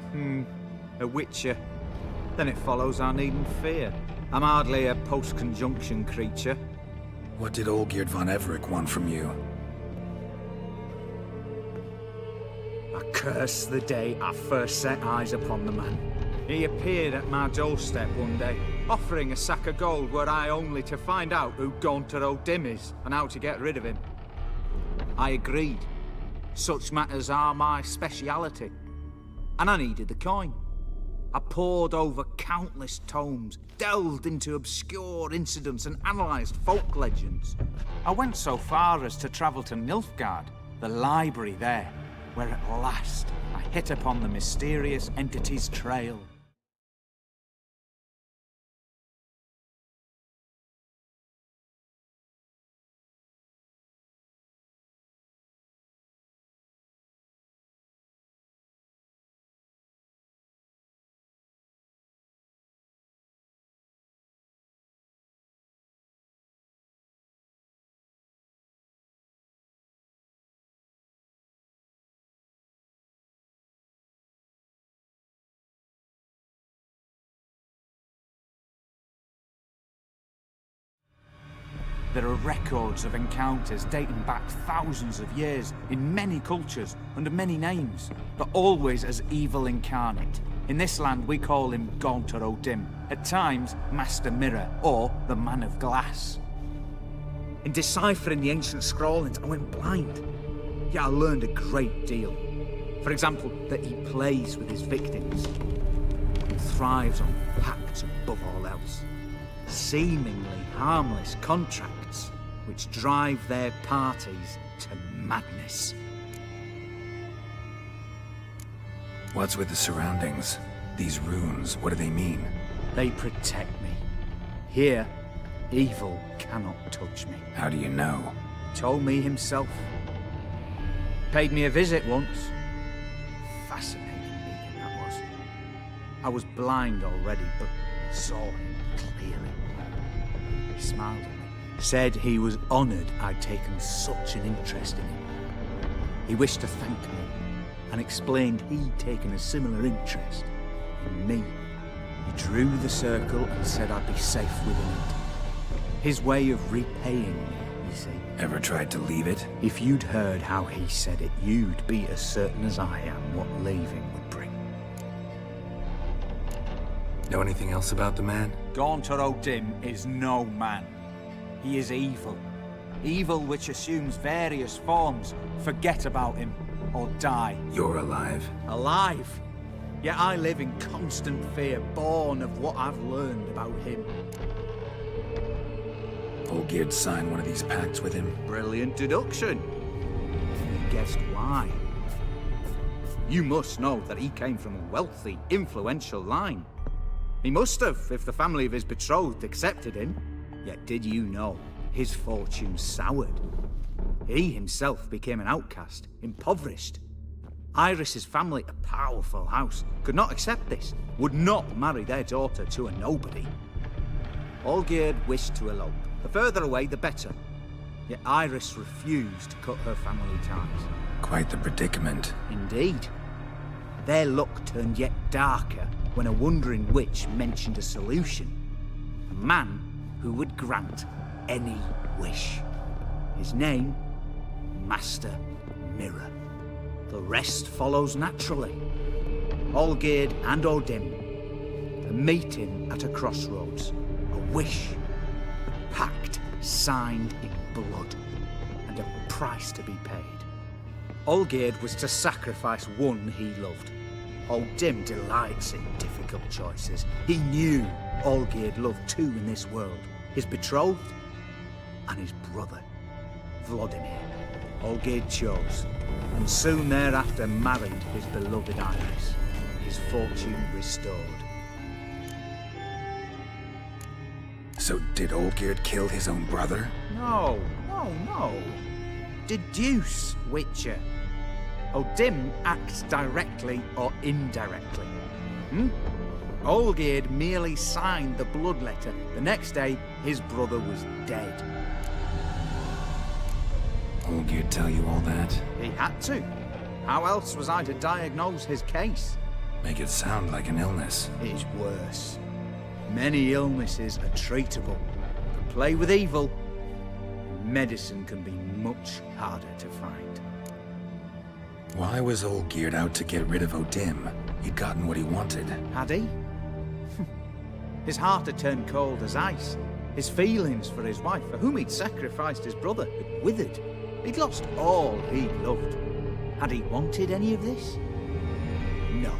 A witcher. Then it follows I needn't fear. I'm hardly a post-conjunction creature. What did Olgierd von Everec want from you? I curse the day I first set eyes upon the man. He appeared at my doorstep one day, offering a sack of gold were I only to find out who Gaunter O'Dim is and how to get rid of him. I agreed. Such matters are my speciality. And I needed the coin. I pored over countless tomes, delved into obscure incidents and analysed folk legends. I went so far as to travel to Nilfgaard, the library there, where at last I hit upon the mysterious entity's trail. There are records of encounters dating back thousands of years in many cultures, under many names, but always as evil incarnate. In this land, we call him Gaunter O'Dim, at times Master Mirror, or the Man of Glass. In deciphering the ancient scrawlings, I went blind. Yet I learned a great deal. For example, that he plays with his victims and thrives on pacts above all else. Seemingly harmless contracts which drive their parties to madness. What's with the surroundings? These runes, what do they mean? They protect me. Here, evil cannot touch me. How do you know? Told me himself. Paid me a visit once. Fascinating meeting that was. I was blind already, but saw him clearly. He smiled at me, said he was honoured I'd taken such an interest in him. He wished to thank me, and explained he'd taken a similar interest in me. He drew the circle and said I'd be safe within it. His way of repaying me, you see. Ever tried to leave it? If you'd heard how he said it, you'd be as certain as I am what leaving would bring. Know anything else about the man? Gaunter O'Dim is no man. He is evil. Evil which assumes various forms. Forget about him, or die. You're alive. Alive? Yet I live in constant fear, born of what I've learned about him. Olgierd signed one of these pacts with him. Brilliant deduction. You guessed why. You must know that he came from a wealthy, influential line. He must have, if the family of his betrothed accepted him. Yet did you know his fortune soured? He himself became an outcast, impoverished. Iris's family, a powerful house, could not accept this, would not marry their daughter to a nobody. Olgierd wished to elope. The further away, the better. Yet Iris refused to cut her family ties. Quite the predicament. Indeed. Their luck turned yet darker when a wandering witch mentioned a solution. A man who would grant any wish. His name, Master Mirror. The rest follows naturally. Olgierd and O'Dim, a meeting at a crossroads, a wish, a pact signed in blood, and a price to be paid. Olgierd was to sacrifice one he loved. O'Dim delights in difficult choices. He knew Olgierd loved two in this world, his betrothed and his brother, Vladimir. Olgierd chose, and soon thereafter married his beloved Iris, his fortune restored. So did Olgierd kill his own brother? No. Deduce, Witcher. O'Dim acts directly or indirectly. Olgierd merely signed the blood letter. The next day, his brother was dead. Olgierd tell you all that? He had to. How else was I to diagnose his case? Make it sound like an illness. It's worse. Many illnesses are treatable. But play with evil, medicine can be much harder to find. Why was Olgierd out to get rid of O'Dim? He'd gotten what he wanted. Had he? His heart had turned cold as ice. His feelings for his wife, for whom he'd sacrificed his brother, had withered. He'd lost all he loved. Had he wanted any of this? No.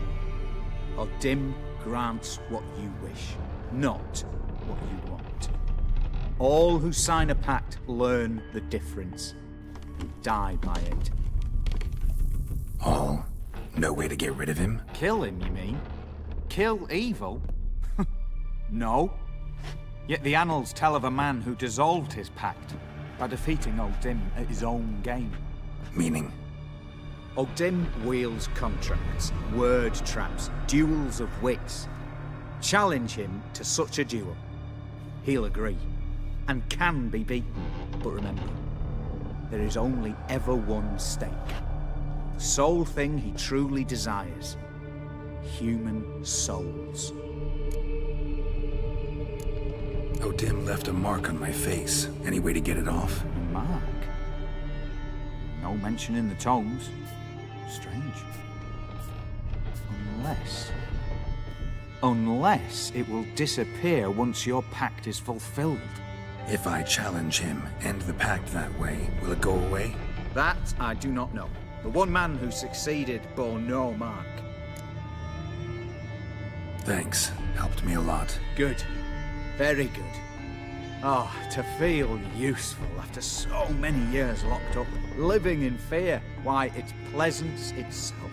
O'Dim grants what you wish, not what you want. All who sign a pact learn the difference and die by it. All? No way to get rid of him? Kill him, you mean? Kill evil? No. Yet the annals tell of a man who dissolved his pact by defeating O'Dim at his own game. Meaning? O'Dim wields contracts, word traps, duels of wits. Challenge him to such a duel. He'll agree, and can be beaten. But remember, there is only ever one stake. The sole thing he truly desires. Human souls. O'Dim left a mark on my face. Any way to get it off? A mark? No mention in the tomes. Strange. Unless it will disappear once your pact is fulfilled. If I challenge him, end the pact that way, will it go away? That I do not know. The one man who succeeded bore no mark. Thanks. Helped me a lot. Good. Very good. Oh, to feel useful after so many years locked up, living in fear. Why, it's pleasance itself.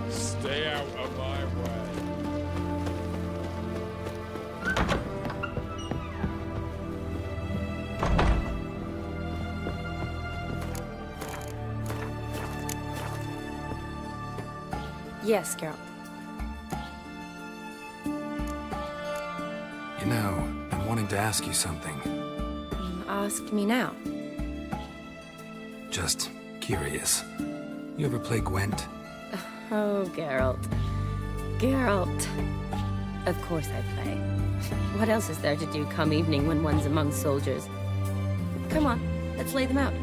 Stay out of my way. Yes, Geralt. You know, I'm wanting to ask you something. Ask me now. Just curious. You ever play Gwent? Oh, Geralt. Geralt. Of course I play. What else is there to do come evening when one's among soldiers? Come on, let's lay them out.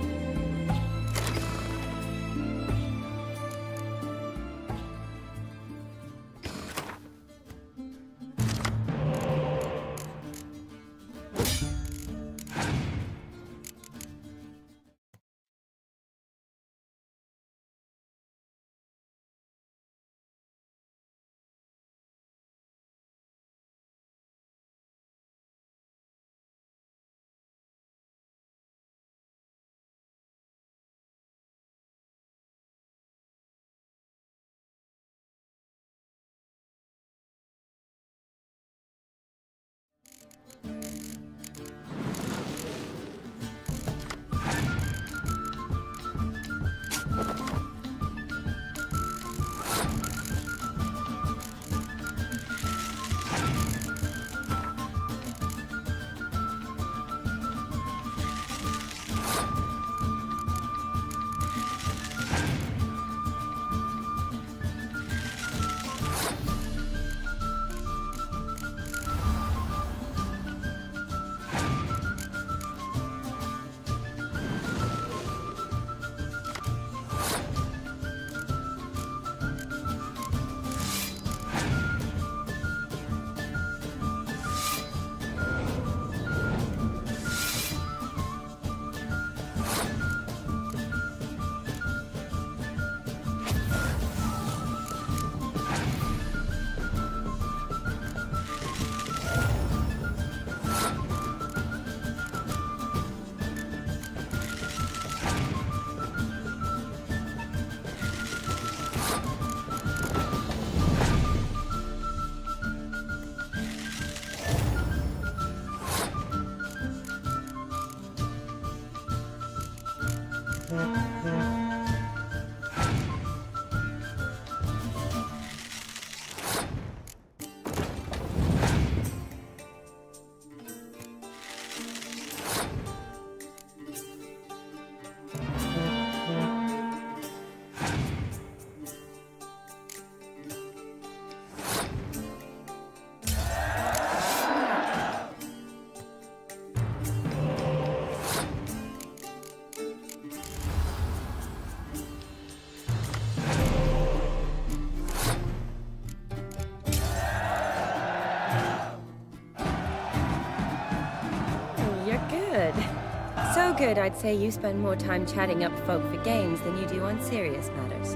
So good, I'd say you spend more time chatting up folk for games than you do on serious matters.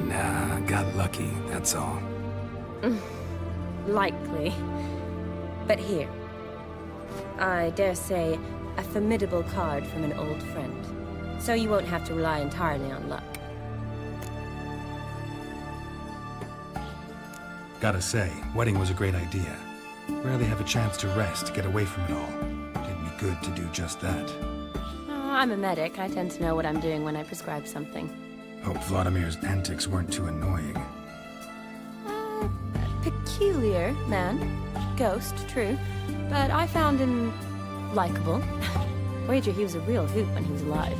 Nah, got lucky, that's all. Likely. But here. I dare say, a formidable card from an old friend. So you won't have to rely entirely on luck. Gotta say, wedding was a great idea. Rarely have a chance to rest, get away from it all. Did me good to do just that. I'm a medic. I tend to know what I'm doing when I prescribe something. Hope Vladimir's antics weren't too annoying. Peculiar man. Ghost, true. But I found him likable. Wager he was a real hoot when he was alive.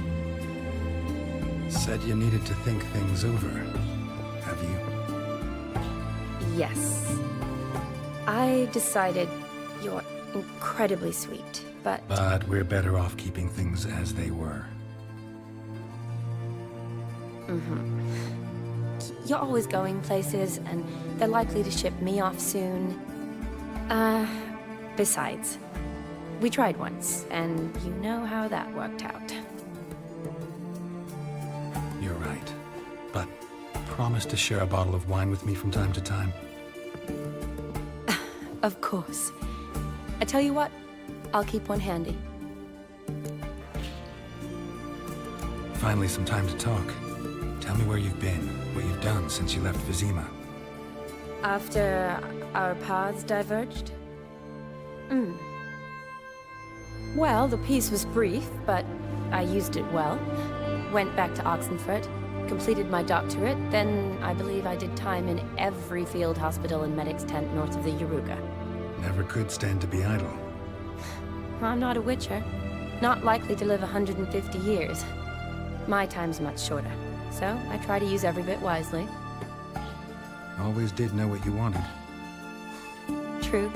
Said you needed to think things over. Have you? Yes. I decided you're incredibly sweet, but... But we're better off keeping things as they were. You're always going places, and they're likely to ship me off soon. Besides, we tried once, and you know how that worked out. You're right. But promise to share a bottle of wine with me from time to time. Of course. I tell you what, I'll keep one handy. Finally, some time to talk. Tell me where you've been, what you've done since you left Vizima. After our paths diverged? Well, the peace was brief, but I used it well. Went back to Oxenfurt, completed my doctorate, then I believe I did time in every field hospital and medic's tent north of the Yaruga. Never could stand to be idle. I'm not a witcher. Not likely to live 150 years. My time's much shorter, so I try to use every bit wisely. Always did know what you wanted. True.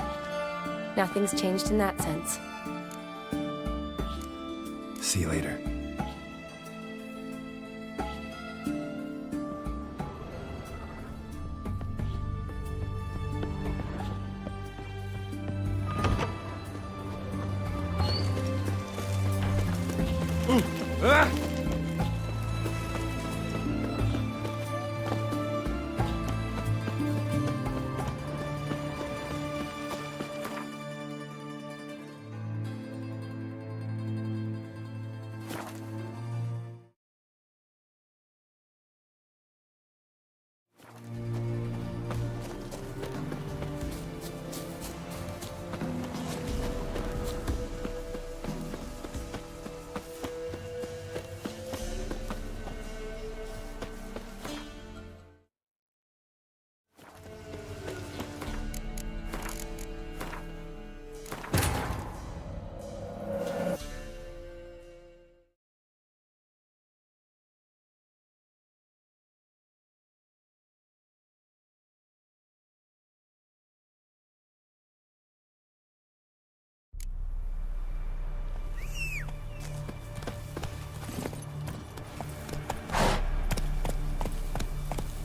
Nothing's changed in that sense. See you later.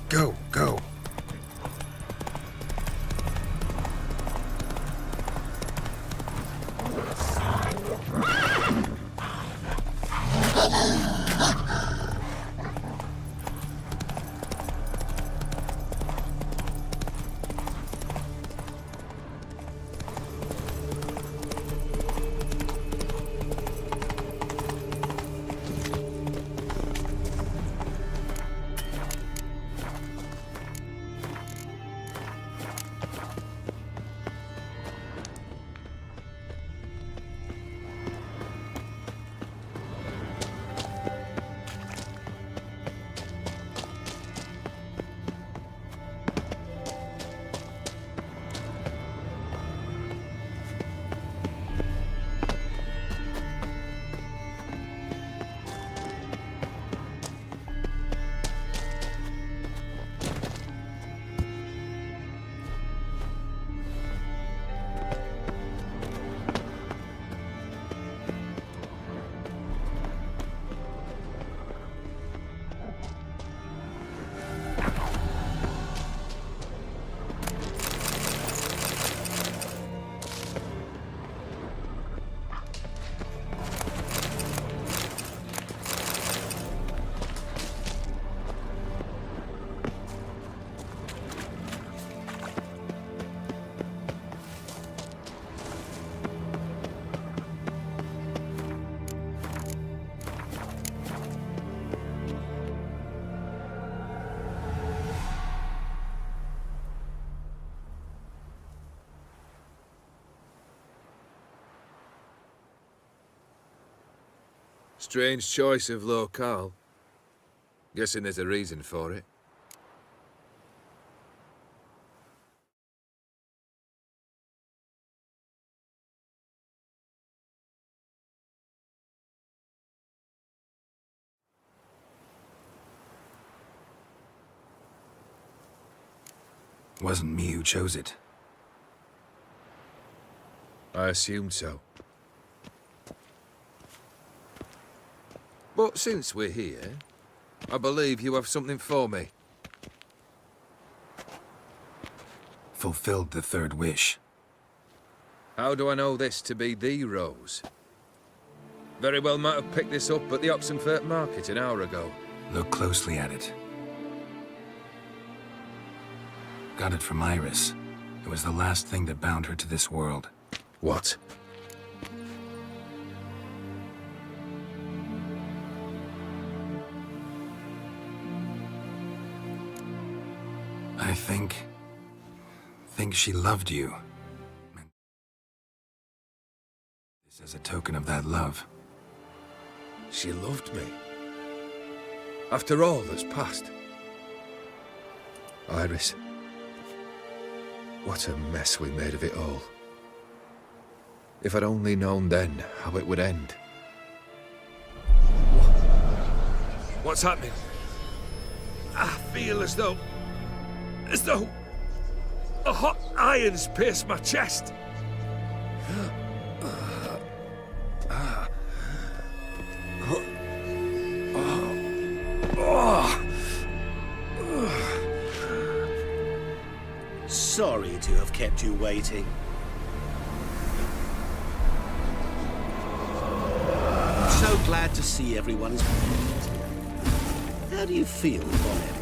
Go, go. Strange choice of locale. Guessing there's a reason for it. Wasn't me who chose it. I assumed so. But since we're here, I believe you have something for me. Fulfilled the third wish. How do I know this to be the rose? Very well might have picked this up at the Oxenfurt market an hour ago. Look closely at it. Got it from Iris. It was the last thing that bound her to this world. What? I think she loved you. This as a token of that love. She loved me. After all that's passed. Iris. What a mess we made of it all. If I'd only known then how it would end. What's happening? I feel as though a hot iron's pierced my chest. Sorry to have kept you waiting. So glad to see everyone's pleased. How do you feel, Von Everett?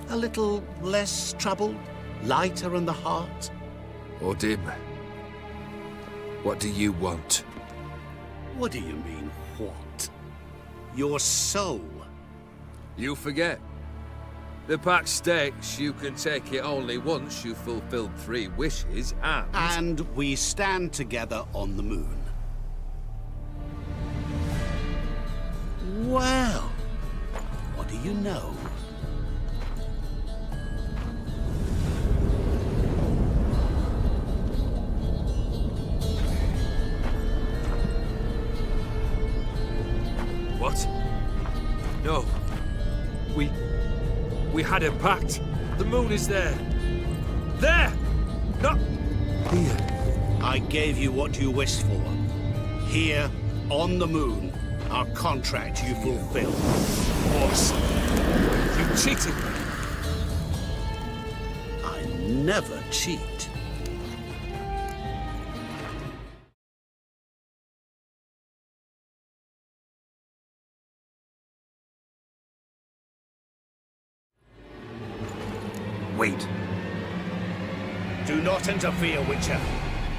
A little less troubled? Lighter in the heart? Odim, what do you want? What do you mean, what? Your soul. You forget. The pact states you can take it only once you've fulfilled 3 wishes, and... And we stand together on the moon. Well, what do you know? What? No. We had a pact. The moon is there. There! Not here. I gave you what you wished for. Here, on the moon, our contract you fulfilled. Boss, you cheated me. I never cheat. Wait. Do not interfere, Witcher.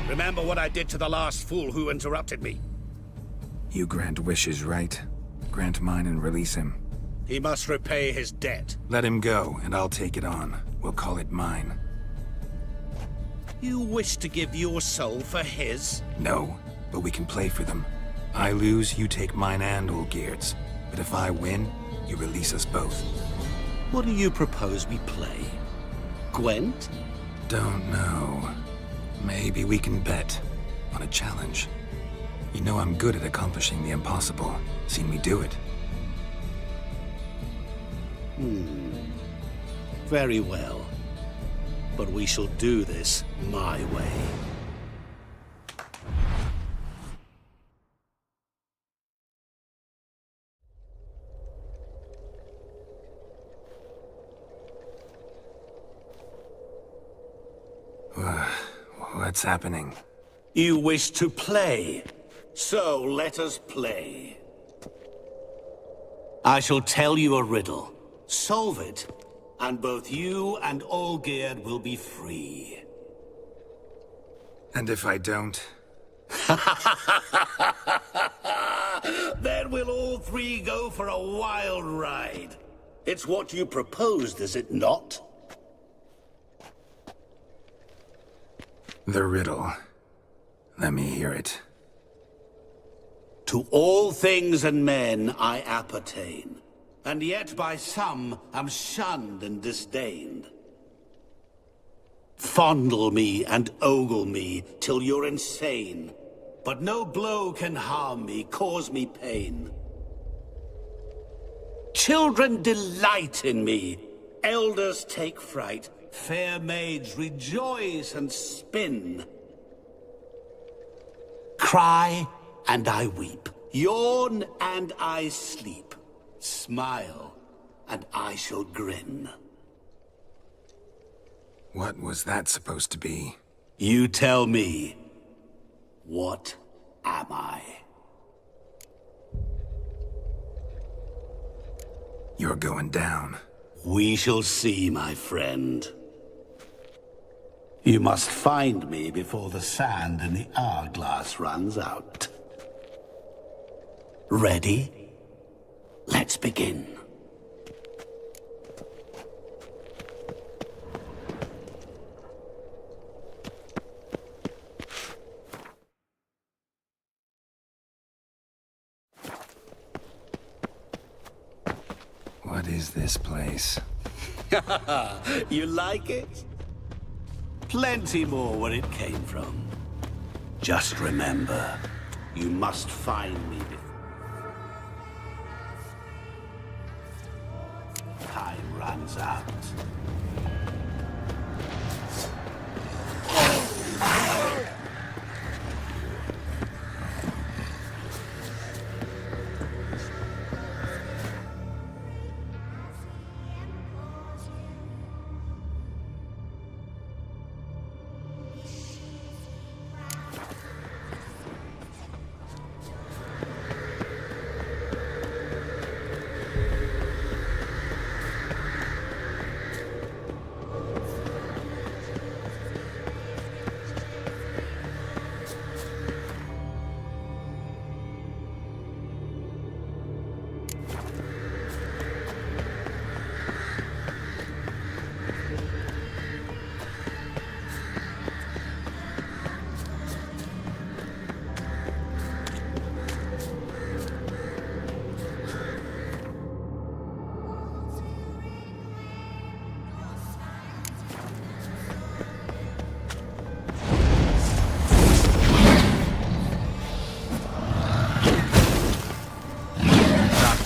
Remember what I did to the last fool who interrupted me. You grant wishes, right? Grant mine and release him. He must repay his debt. Let him go, and I'll take it on. We'll call it mine. You wish to give your soul for his? No, but we can play for them. I lose, you take mine and Olgierd's. But if I win, you release us both. What do you propose we play? Gwent? Don't know. Maybe we can bet on a challenge. You know I'm good at accomplishing the impossible. Seen me do it. Very well. But we shall do this my way. What's happening? You wish to play, so let us play. I shall tell you a riddle. Solve it, and both you and Olgierd will be free. And if I don't? Then we'll all 3 go for a wild ride. It's what you proposed, is it not? The riddle. Let me hear it. To all things and men I appertain, and yet by some am shunned and disdained. Fondle me and ogle me till you're insane, but no blow can harm me, cause me pain. Children delight in me, elders take fright, fair maids rejoice and spin. Cry and I weep, yawn and I sleep, smile and I shall grin. What was that supposed to be? You tell me, what am I? You're going down. We shall see, my friend. You must find me before the sand in the hourglass runs out. Ready? Let's begin. What is this place? You like it? Plenty more where it came from. Just remember, you must find me before time runs out.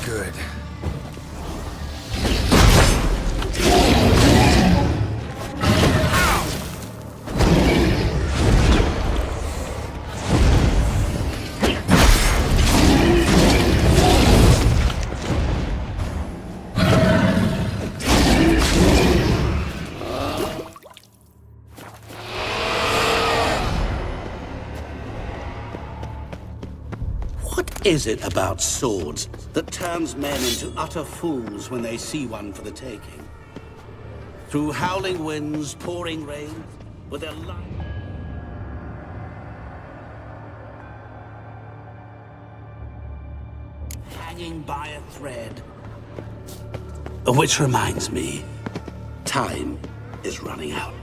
Good. What is it about swords that turns men into utter fools when they see one for the taking? Through howling winds, pouring rain, with their light hanging by a thread. Which reminds me, time is running out.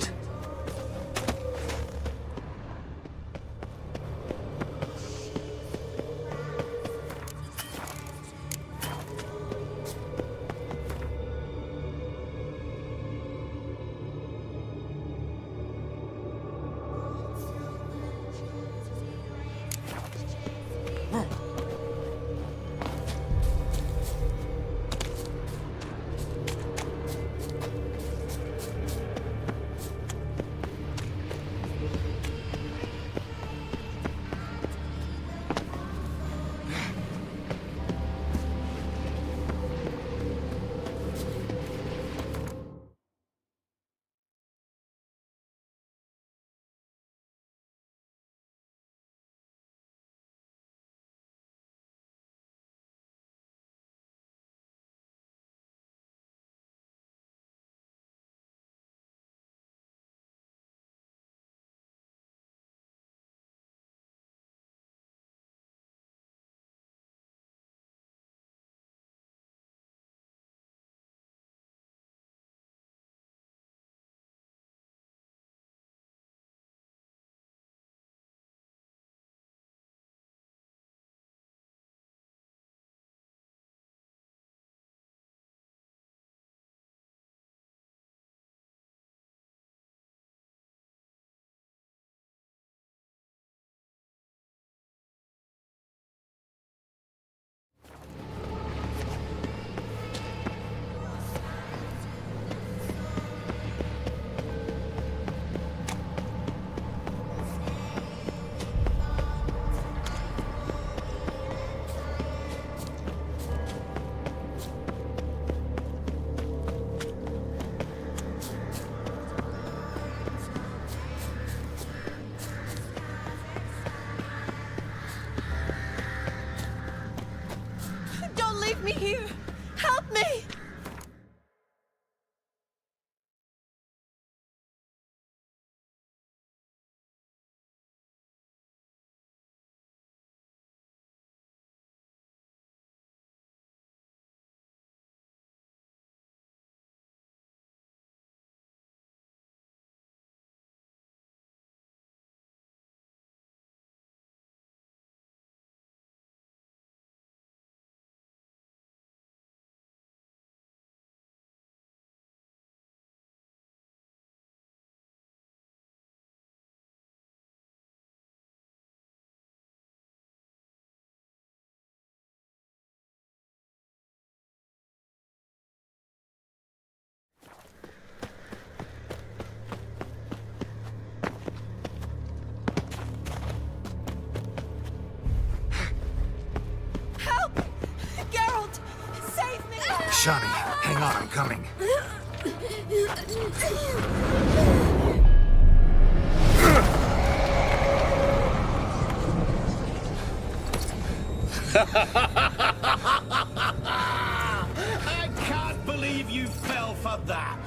me here! Help me! Shani, hang on, I'm coming. I can't believe you fell for that.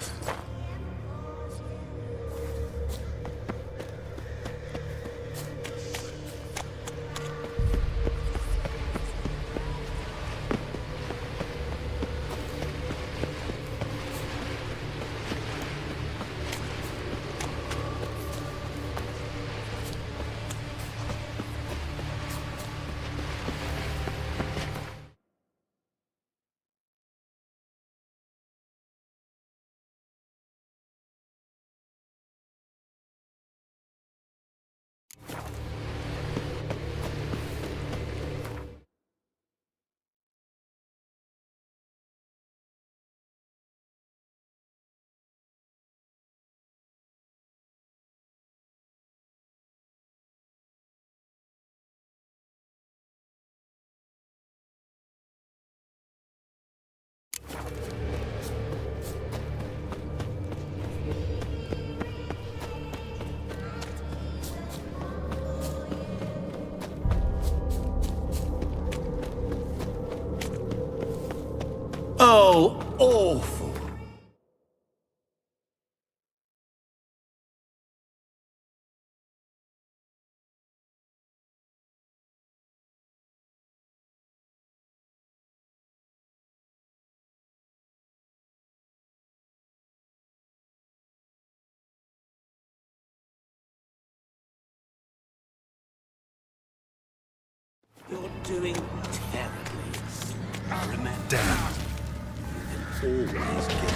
Oh, awful. You're doing terribly. Remember, Damn. you can always get me.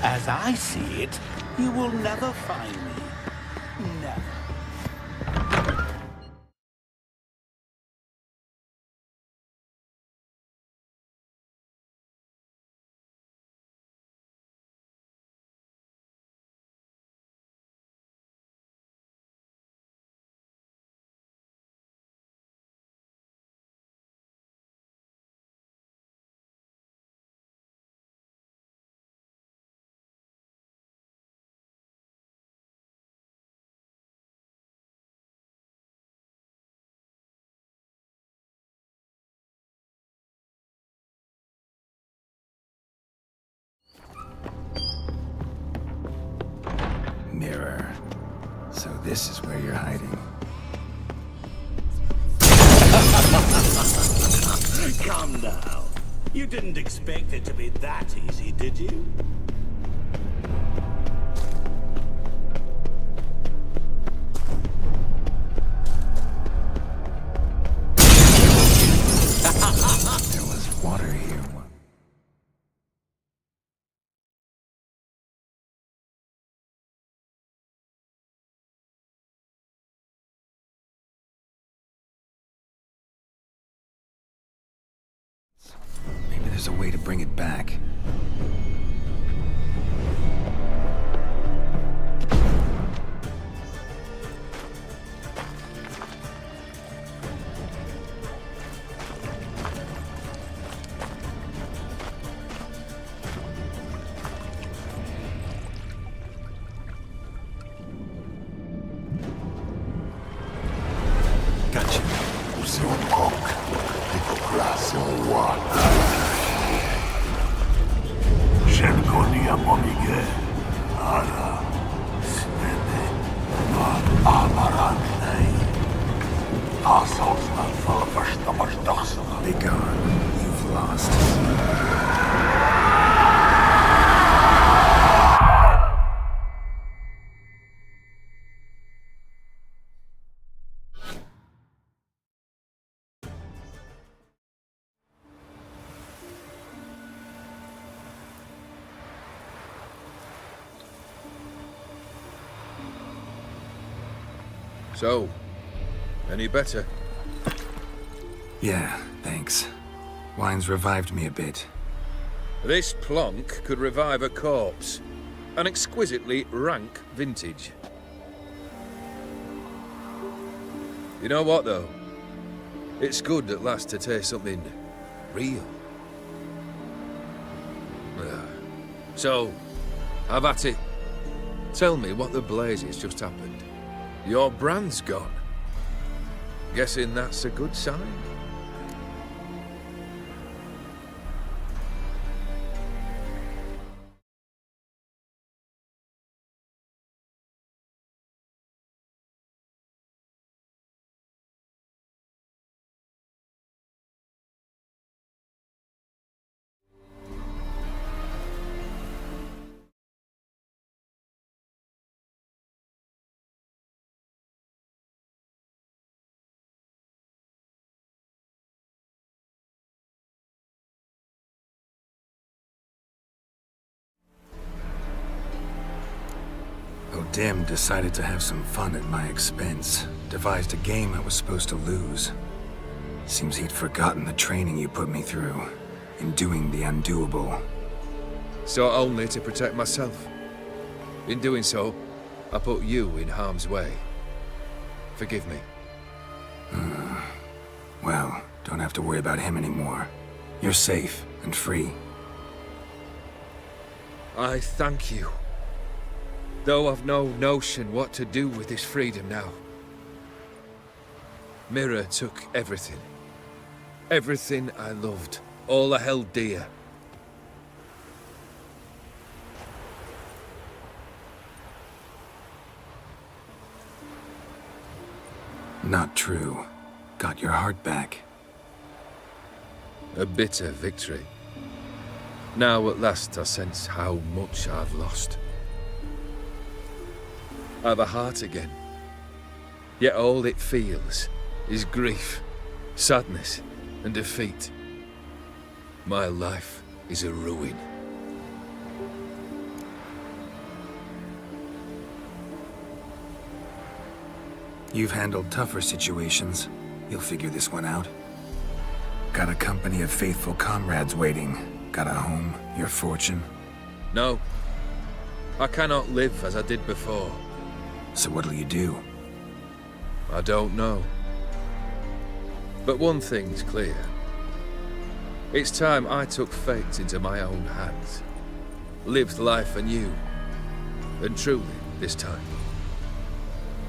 As I see it, you will never find me. Never. Mirror. So this is where you're hiding. Come now. You didn't expect it to be that easy, did you? There was water here. Maybe there's a way to bring it back. Gotcha. So punk, little grass. Soa. Shenkonia Momige. Ara. Snene. Amaranei. Assaultsman for Verstammerstachsana. Be gone. You've lost. So, any better? Yeah, thanks. Wine's revived me a bit. This plonk could revive a corpse. An exquisitely rank vintage. You know what, though? It's good at last to taste something real. So, have at it. Tell me what the blazes just happened. Your brand's gone. Guessing that's a good sign? Dim decided to have some fun at my expense. Devised a game I was supposed to lose. Seems he'd forgotten the training you put me through in doing the undoable. So only to protect myself. In doing so, I put you in harm's way. Forgive me. Well, don't have to worry about him anymore. You're safe and free. I thank you. Though I've no notion what to do with this freedom now. Mira took everything. Everything I loved. All I held dear. Not true. Got your heart back. A bitter victory. Now at last I sense how much I've lost. I've a heart again. Yet all it feels is grief, sadness, and defeat. My life is a ruin. You've handled tougher situations. You'll figure this one out. Got a company of faithful comrades waiting. Got a home, your fortune. No. I cannot live as I did before. So what'll you do? I don't know. But one thing's clear. It's time I took fate into my own hands. Lived life anew. And truly, this time.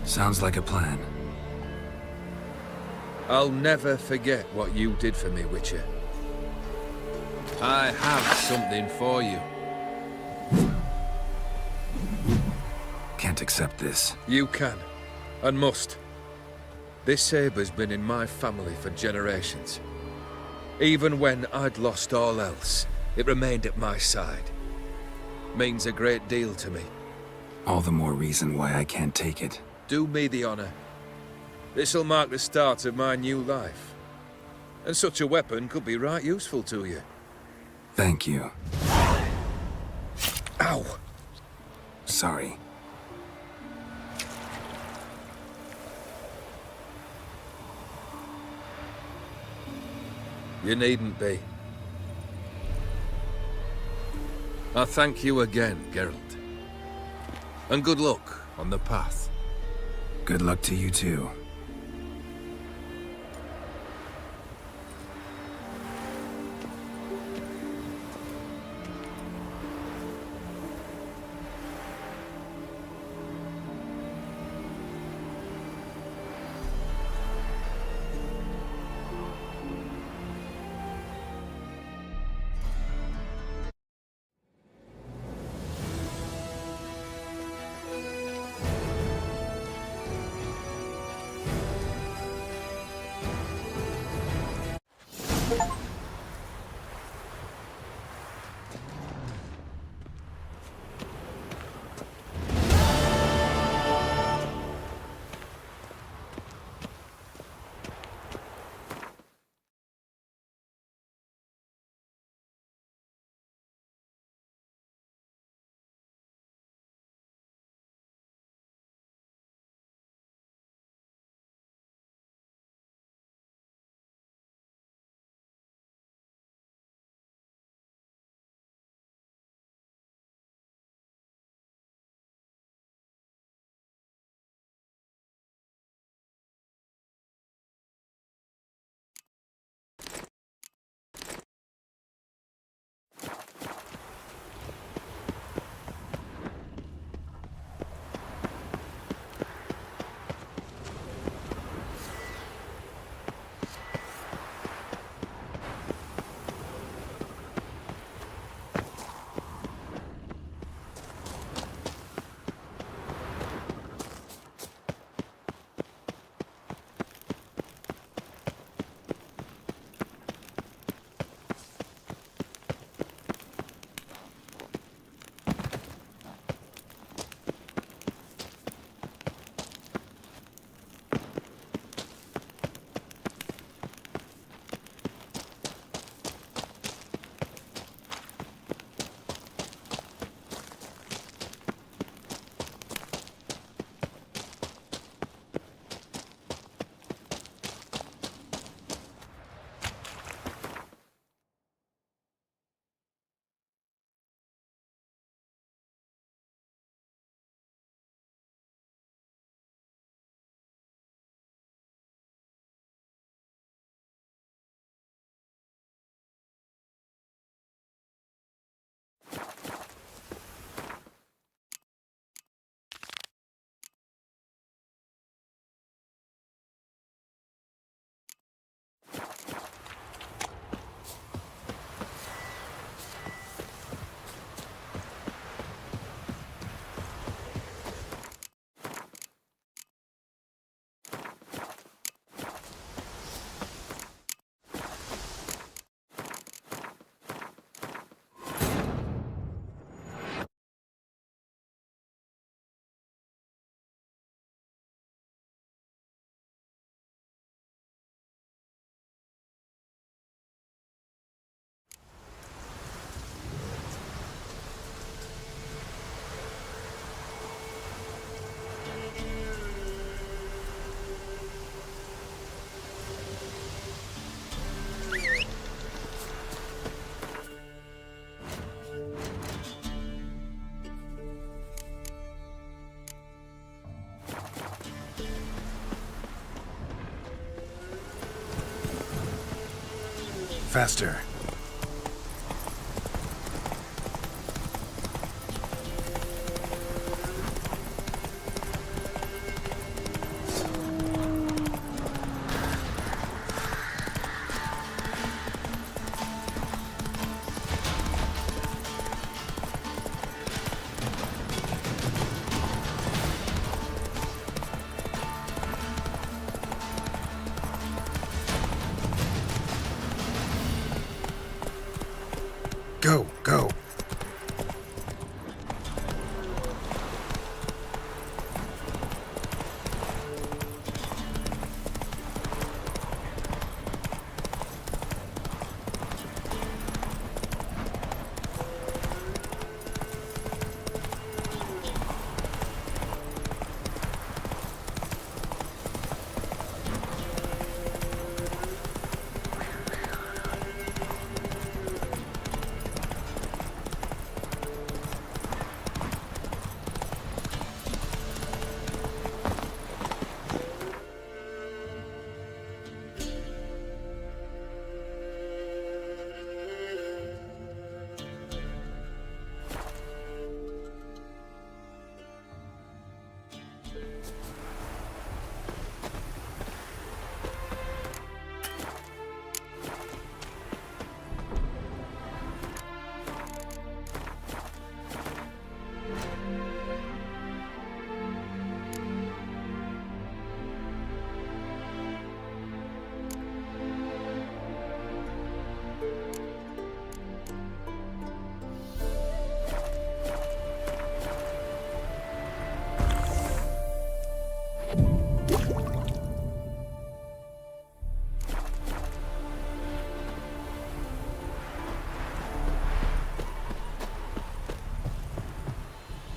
Sounds like a plan. I'll never forget what you did for me, Witcher. I have something for you. Can't accept this. You can, and must. This sabre's been in my family for generations. Even when I'd lost all else, it remained at my side. Means a great deal to me. All the more reason why I can't take it. Do me the honor. This'll mark the start of my new life. And such a weapon could be right useful to you. Thank you. Ow! Sorry. You needn't be. I thank you again, Geralt. And good luck on the path. Good luck to you too. Faster. Go, go.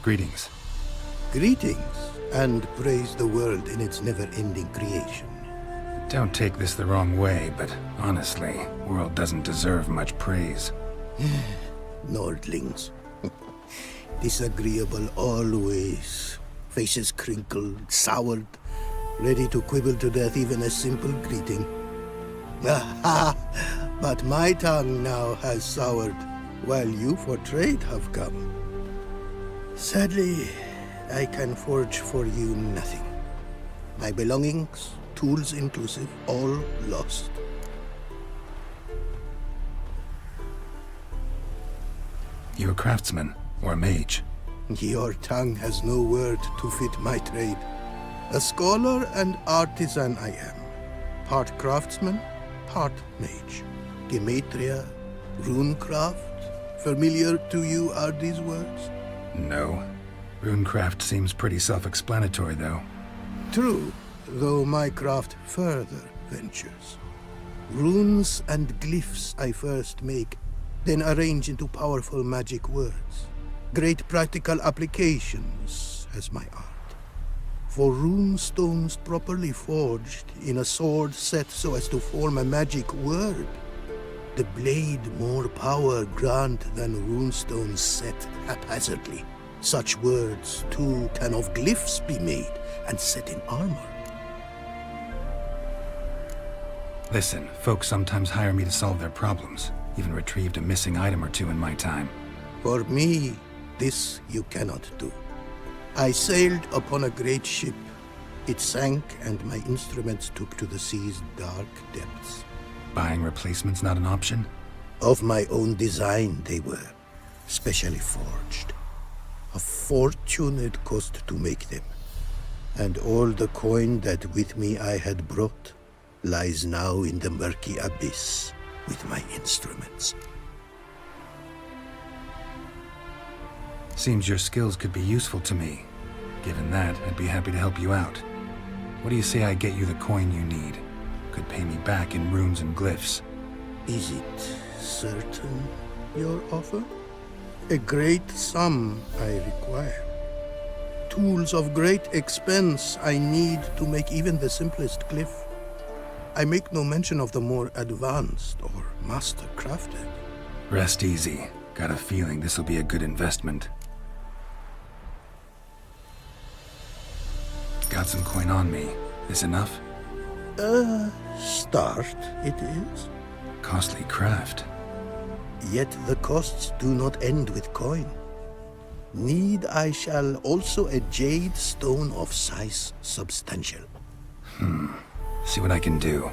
Greetings. Greetings, and praise the world in its never-ending creation. Don't take this the wrong way, but honestly, world doesn't deserve much praise. Nordlings. Disagreeable always. Faces crinkled, soured, ready to quibble to death even a simple greeting. But my tongue now has soured, while you for trade have come. Sadly, I can forge for you nothing. My belongings, tools inclusive, all lost. You a craftsman, or a mage? Your tongue has no word to fit my trade. A scholar and artisan I am. Part craftsman, part mage. Gematria, runecraft. Familiar to you are these words? No. Runecraft seems pretty self-explanatory, though. True, though my craft further ventures. Runes and glyphs I first make, then arrange into powerful magic words. Great practical applications as my art. For rune stones properly forged in a sword set so as to form a magic word, the blade more power grant than runestones set haphazardly. Such words, too, can of glyphs be made and set in armor. Listen, folks sometimes hire me to solve their problems. Even retrieved a missing item or two in my time. For me, this you cannot do. I sailed upon a great ship. It sank, and my instruments took to the sea's dark depths. Buying replacements not an option? Of my own design they were, specially forged. A fortune it cost to make them. And all the coin that with me I had brought lies now in the murky abyss with my instruments. Seems your skills could be useful to me. Given that, I'd be happy to help you out. What do you say I get you the coin you need? Could pay me back in runes and glyphs. Is it certain, your offer? A great sum I require. Tools of great expense I need to make even the simplest glyph. I make no mention of the more advanced or master-crafted. Rest easy. Got a feeling this'll be a good investment. Got some coin on me. This enough? Start, it is. Costly craft. Yet the costs do not end with coin. Need I shall also a jade stone of size substantial. See what I can do.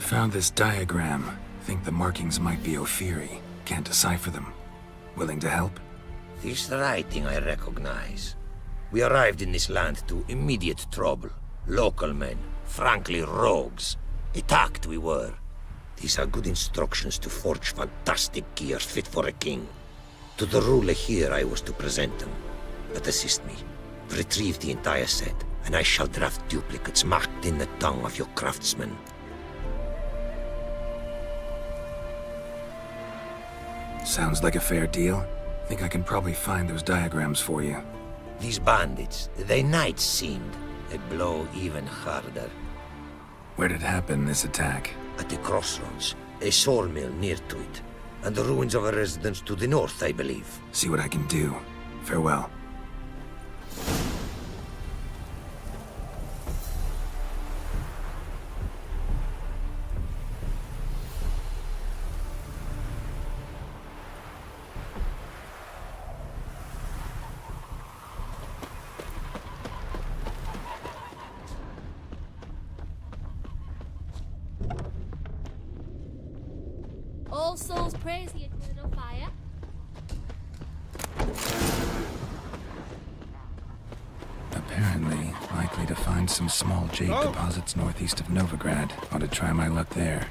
Found this diagram. Think the markings might be Ophiri. Can't decipher them. Willing to help? This writing I recognize. We arrived in this land to immediate trouble. Local men, frankly rogues. Attacked we were. These are good instructions to forge fantastic gears fit for a king. To the ruler here I was to present them. But assist me. Retrieve the entire set, and I shall draft duplicates marked in the tongue of your craftsmen. Sounds like a fair deal. Think I can probably find those diagrams for you. These bandits, they night seemed. They blow even harder. Where did it happen, this attack? At the crossroads. A sawmill near to it. And the ruins of a residence to the north, I believe. See what I can do. Farewell. All souls praise the eternal fire. Apparently, likely to find some small jade deposits northeast of Novigrad. Ought to try my luck there.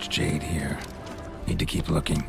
much jade here. Need to keep looking.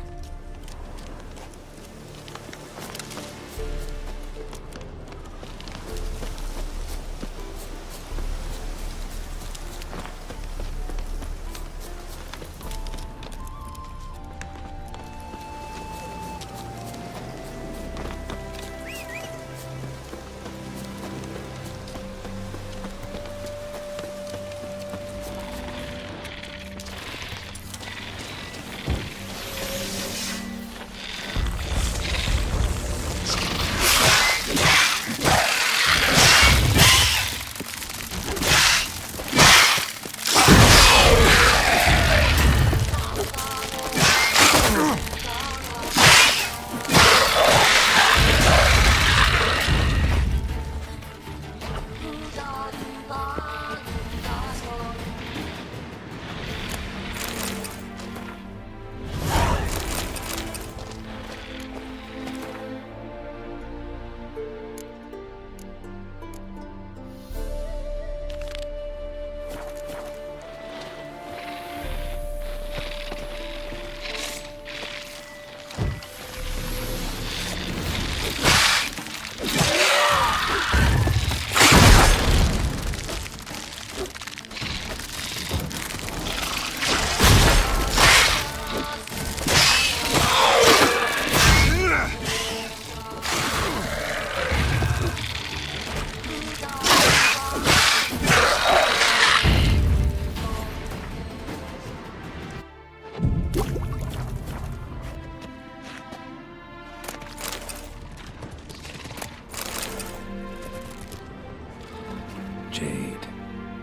Jade.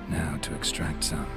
Now to extract some.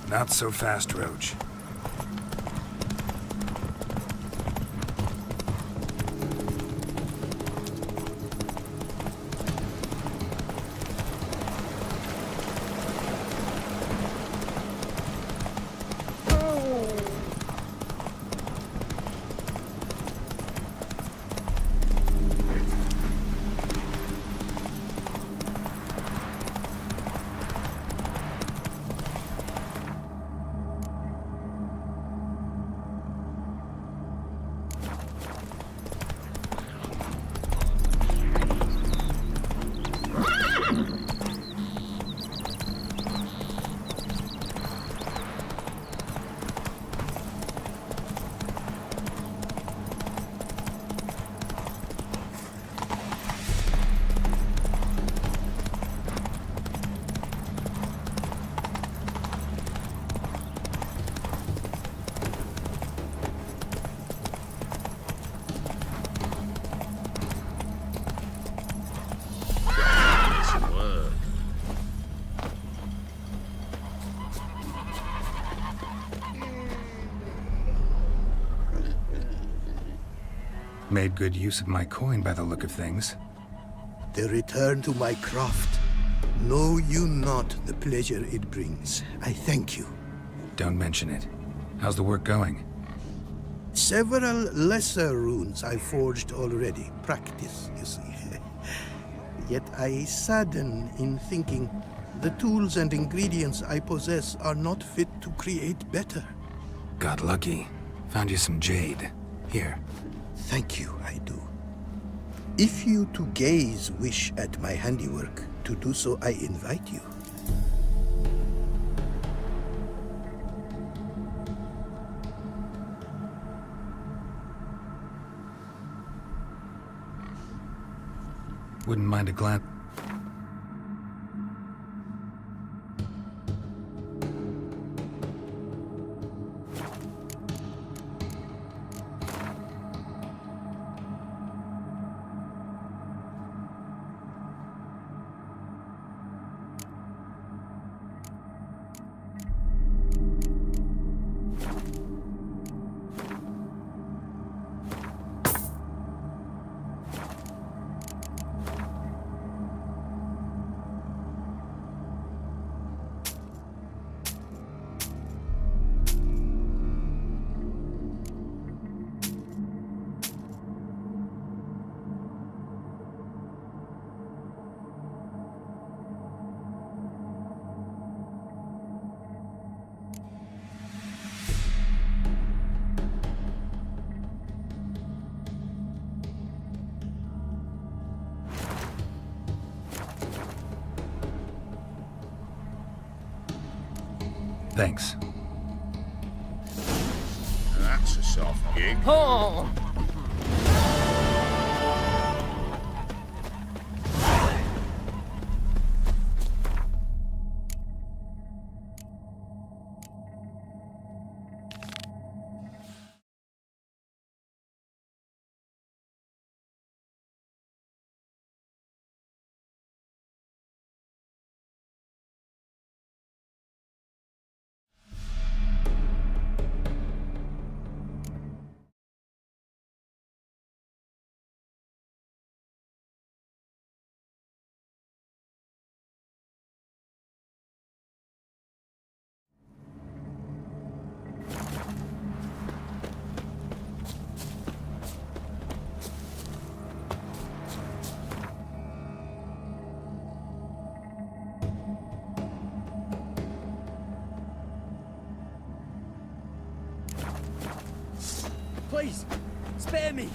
Not so fast, Roach. Made good use of my coin by the look of things. The return to my craft. Know you not the pleasure it brings. I thank you. Don't mention it. How's the work going? Several lesser runes I forged already. Practice, you see. Yet I sadden in thinking the tools and ingredients I possess are not fit to create better. Got lucky. Found you some jade. Here. Thank you, I do. If you to gaze wish at my handiwork, to do so I invite you. Wouldn't mind a glance. Thanks. That's a soft gig. Oh! Please, spare me.